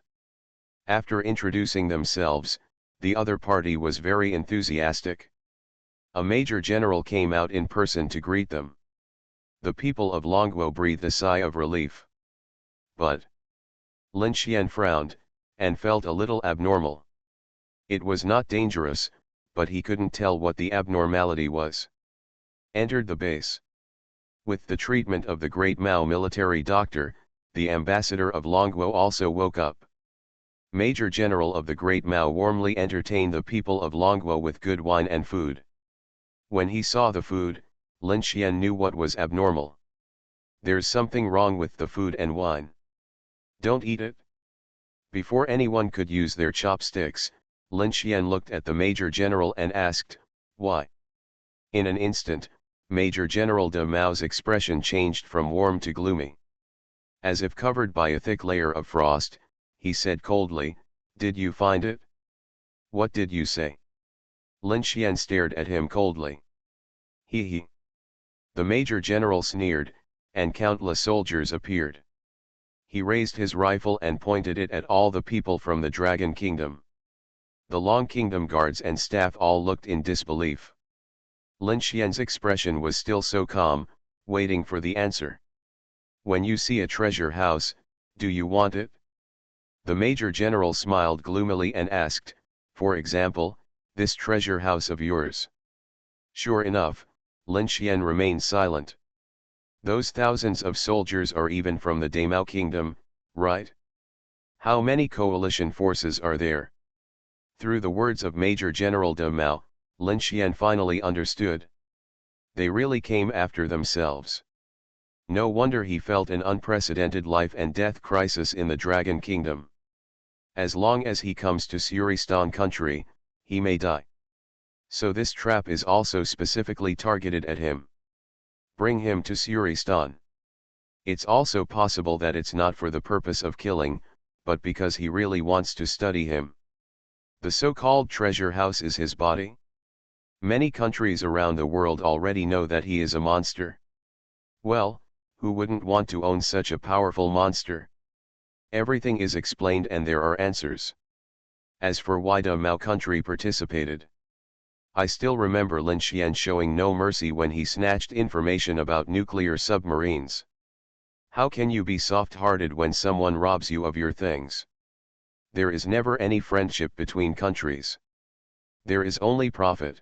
After introducing themselves, the other party was very enthusiastic. A major general came out in person to greet them. The people of Longguo breathed a sigh of relief. But Lin Xian frowned, and felt a little abnormal. It was not dangerous, but he couldn't tell what the abnormality was. Entered the base. With the treatment of the Great Mao military doctor, the ambassador of Longguo also woke up. Major General of the Great Mao warmly entertained the people of Longguo with good wine and food. When he saw the food, Lin Xian knew what was abnormal. There's something wrong with the food and wine. Don't eat it. Before anyone could use their chopsticks, Lin Xian looked at the Major General and asked, "Why?" In an instant, Major General de Mao's expression changed from warm to gloomy. As if covered by a thick layer of frost, he said coldly, "Did you find it?" "What did you say?" Lin Xian stared at him coldly. He. The Major General sneered, and countless soldiers appeared. He raised his rifle and pointed it at all the people from the Dragon Kingdom. The Long Kingdom guards and staff all looked in disbelief. Lin Xian's expression was still so calm, waiting for the answer. "When you see a treasure house, do you want it?" The Major General smiled gloomily and asked, "For example, this treasure house of yours?" Sure enough, Lin Xian remained silent. "Those thousands of soldiers are even from the Damao Kingdom, right? How many coalition forces are there?" Through the words of Major General de Mao, Lin Xian finally understood. They really came after themselves. No wonder he felt an unprecedented life and death crisis in the Dragon Kingdom. As long as he comes to Suristan country, he may die. So this trap is also specifically targeted at him. Bring him to Suristan. It's also possible that it's not for the purpose of killing, but because he really wants to study him. The so-called treasure house is his body. Many countries around the world already know that he is a monster. Well, who wouldn't want to own such a powerful monster? Everything is explained and there are answers. As for why the Mao country participated, I still remember Lin Xian showing no mercy when he snatched information about nuclear submarines. How can you be soft-hearted when someone robs you of your things? There is never any friendship between countries. There is only profit.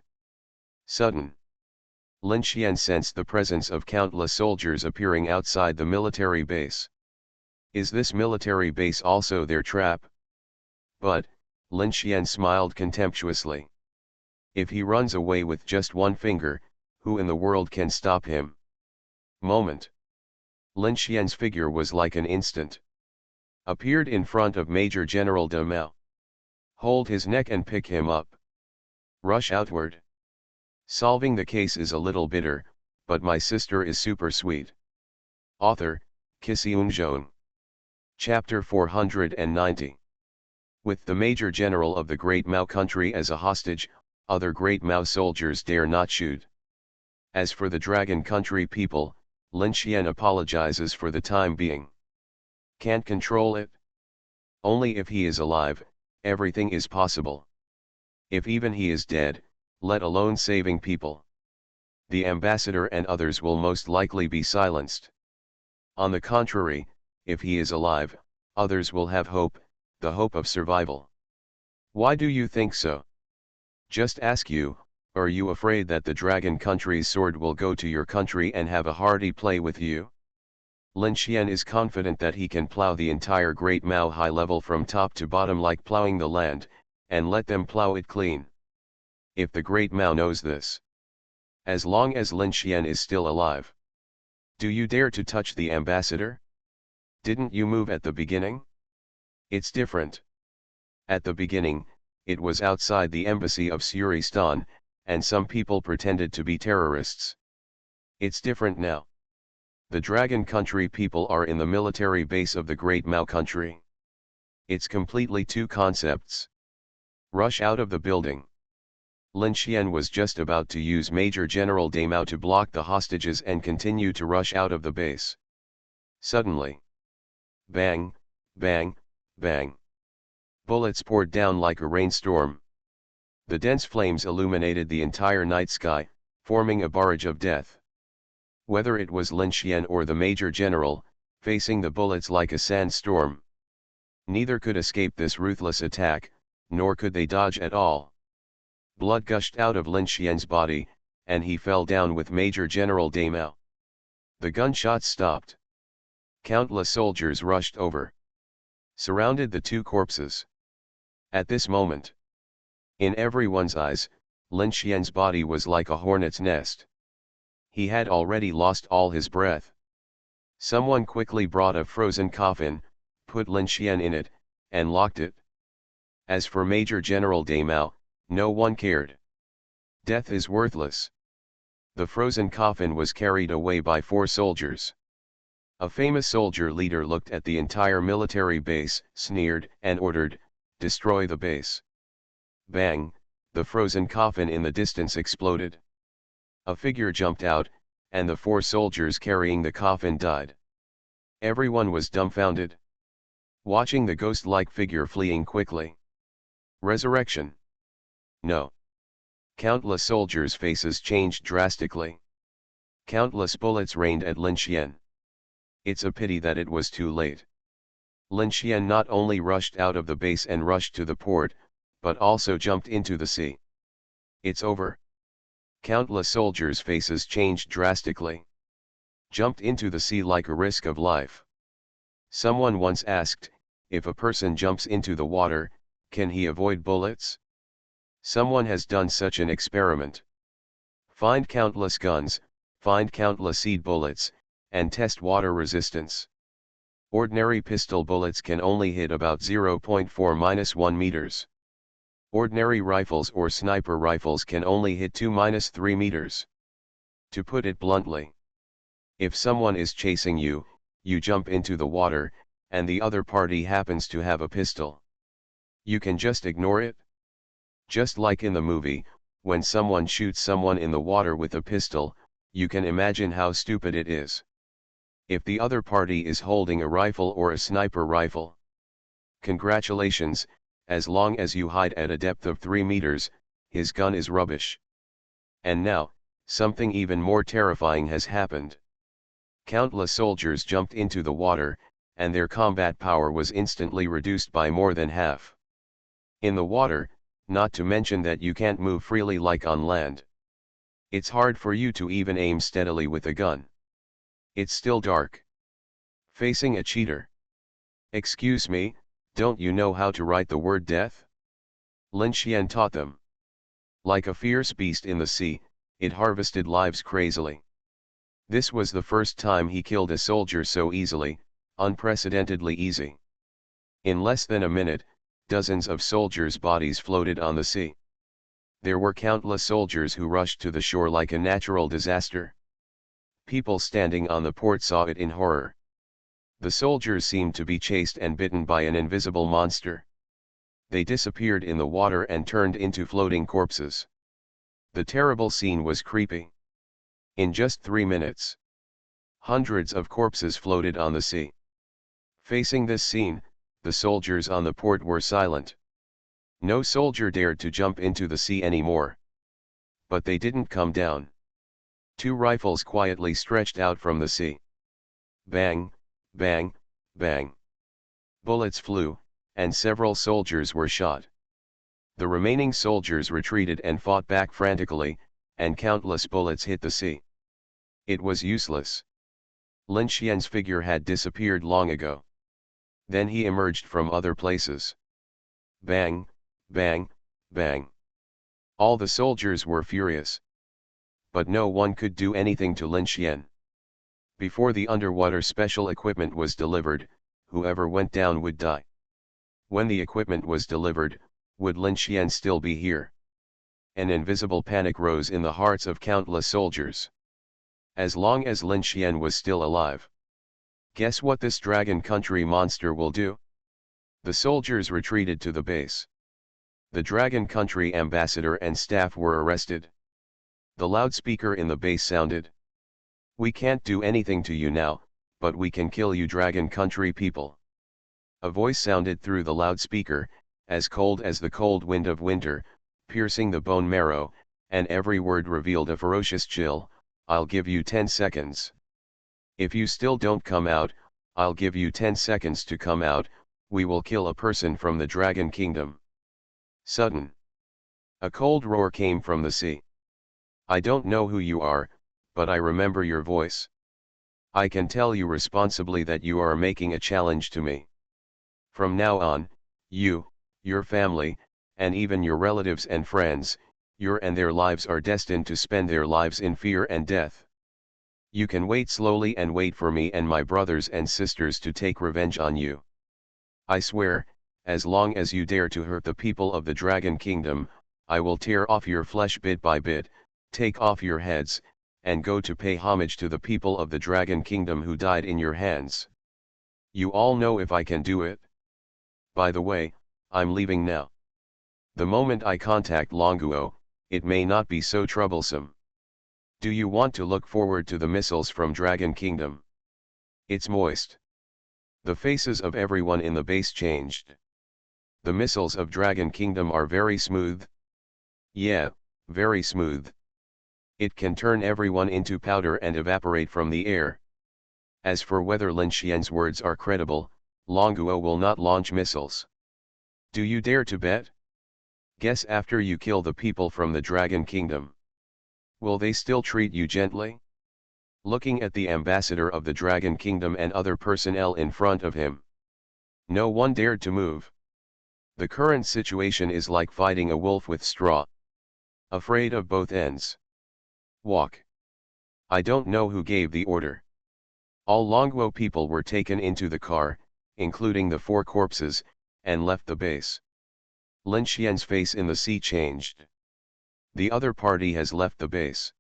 Sudden. Lin Xian sensed the presence of countless soldiers appearing outside the military base. Is this military base also their trap? But, Lin Xian smiled contemptuously. If he runs away with just one finger, who in the world can stop him? Moment. Lin Xian's figure was like an instant. Appeared in front of Major General de Mao. Hold his neck and pick him up. Rush outward. Solving the case is a little bitter, but my sister is super sweet. Author, Kisiun. Chapter 490. With the Major General of the Great Mao country as a hostage, other great Mao soldiers dare not shoot. As for the Dragon Country people, Lin Xian apologizes for the time being. Can't control it? Only if he is alive, everything is possible. If even he is dead, let alone saving people, the ambassador and others will most likely be silenced. On the contrary, if he is alive, others will have hope, the hope of survival. Why do you think so? Just ask you, are you afraid that the Dragon Country's sword will go to your country and have a hearty play with you? Lin Xian is confident that he can plow the entire Great Mao high level from top to bottom like plowing the land, and let them plow it clean. If the Great Mao knows this. As long as Lin Xian is still alive. Do you dare to touch the ambassador? Didn't you move at the beginning? It's different. At the beginning, it was outside the embassy of Suristan, and some people pretended to be terrorists. It's different now. The Dragon Country people are in the military base of the Great Mao Country. It's completely two concepts. Rush out of the building. Lin Xian was just about to use Major General Dai Mao to block the hostages and continue to rush out of the base. Suddenly. Bang, bang, bang. Bullets poured down like a rainstorm. The dense flames illuminated the entire night sky, forming a barrage of death. Whether it was Lin Xian or the Major General, facing the bullets like a sandstorm. Neither could escape this ruthless attack, nor could they dodge at all. Blood gushed out of Lin Xian's body, and he fell down with Major General Dai Mao. The gunshots stopped. Countless soldiers rushed over. Surrounded the two corpses. At this moment, in everyone's eyes, Lin Xian's body was like a hornet's nest. He had already lost all his breath. Someone quickly brought a frozen coffin, put Lin Xian in it, and locked it. As for Major General Dai Mao, no one cared. Death is worthless. The frozen coffin was carried away by 4 soldiers. A famous soldier leader looked at the entire military base, sneered, and ordered, "Destroy the base." Bang, the frozen coffin in the distance exploded. A figure jumped out, and the 4 soldiers carrying the coffin died. Everyone was dumbfounded, watching the ghost-like figure fleeing quickly. Resurrection. No. Countless soldiers' faces changed drastically. Countless bullets rained at Lin Xian. It's a pity that it was too late. Lin Xian not only rushed out of the base and rushed to the port, but also jumped into the sea. It's over. Countless soldiers' faces changed drastically. Jumped into the sea like a risk of life. Someone once asked, if a person jumps into the water, can he avoid bullets? Someone has done such an experiment. Find countless guns, find countless seed bullets, and test water resistance. Ordinary pistol bullets can only hit about 0.4-1 meters. Ordinary rifles or sniper rifles can only hit 2-3 meters. To put it bluntly, if someone is chasing you, you jump into the water, and the other party happens to have a pistol. You can just ignore it? Just like in the movie, when someone shoots someone in the water with a pistol, you can imagine how stupid it is. If the other party is holding a rifle or a sniper rifle, congratulations, as long as you hide at a depth of 3 meters, his gun is rubbish. And now, something even more terrifying has happened. Countless soldiers jumped into the water, and their combat power was instantly reduced by more than half. In the water, not to mention that you can't move freely like on land. It's hard for you to even aim steadily with a gun. It's still dark. Facing a cheater. Excuse me, don't you know how to write the word death? Lin Xian taught them. Like a fierce beast in the sea, it harvested lives crazily. This was the first time he killed a soldier so easily, unprecedentedly easy. In less than a minute, dozens of soldiers' bodies floated on the sea. There were countless soldiers who rushed to the shore like a natural disaster. People standing on the port saw it in horror. The soldiers seemed to be chased and bitten by an invisible monster. They disappeared in the water and turned into floating corpses. The terrible scene was creepy. In just 3 minutes, hundreds of corpses floated on the sea. Facing this scene, the soldiers on the port were silent. No soldier dared to jump into the sea anymore. But they didn't come down. 2 rifles quietly stretched out from the sea. Bang, bang, bang. Bullets flew, and several soldiers were shot. The remaining soldiers retreated and fought back frantically, and countless bullets hit the sea. It was useless. Lin Xian's figure had disappeared long ago. Then he emerged from other places. Bang, bang, bang. All the soldiers were furious. But no one could do anything to Lin Xian. Before the underwater special equipment was delivered, whoever went down would die. When the equipment was delivered, would Lin Xian still be here? An invisible panic rose in the hearts of countless soldiers. As long as Lin Xian was still alive. Guess what this dragon country monster will do? The soldiers retreated to the base. The dragon country ambassador and staff were arrested. The loudspeaker in the base sounded. "We can't do anything to you now, but we can kill you dragon country people." A voice sounded through the loudspeaker, as cold as the cold wind of winter, piercing the bone marrow, and every word revealed a ferocious chill. "I'll give you 10 seconds. If you still don't come out, I'll give you 10 seconds to come out, we will kill a person from the Dragon Kingdom." Sudden. A cold roar came from the sea. "I don't know who you are, but I remember your voice. I can tell you responsibly that you are making a challenge to me. From now on, you, your family, and even your relatives and friends, your and their lives are destined to spend their lives in fear and death. You can wait slowly and wait for me and my brothers and sisters to take revenge on you. I swear, as long as you dare to hurt the people of the Dragon Kingdom, I will tear off your flesh bit by bit, take off your heads, and go to pay homage to the people of the Dragon Kingdom who died in your hands. You all know if I can do it. By the way, I'm leaving now. The moment I contact Longuo, it may not be so troublesome. Do you want to look forward to the missiles from Dragon Kingdom? It's moist." The faces of everyone in the base changed. "The missiles of Dragon Kingdom are very smooth." "Yeah, very smooth. It can turn everyone into powder and evaporate from the air." As for whether Lin Xian's words are credible, Longuo will not launch missiles. Do you dare to bet? Guess after you kill the people from the Dragon Kingdom. Will they still treat you gently? Looking at the ambassador of the Dragon Kingdom and other personnel in front of him, no one dared to move. The current situation is like fighting a wolf with straw. Afraid of both ends. Walk. I don't know who gave the order. All Longuo people were taken into the car, including the 4 corpses, and left the base. Lin Xian's face in the sea changed. The other party has left the base.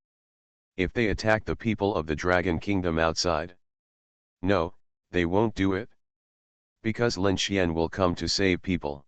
If they attack the people of the Dragon Kingdom outside? No, they won't do it. Because Lin Xian will come to save people.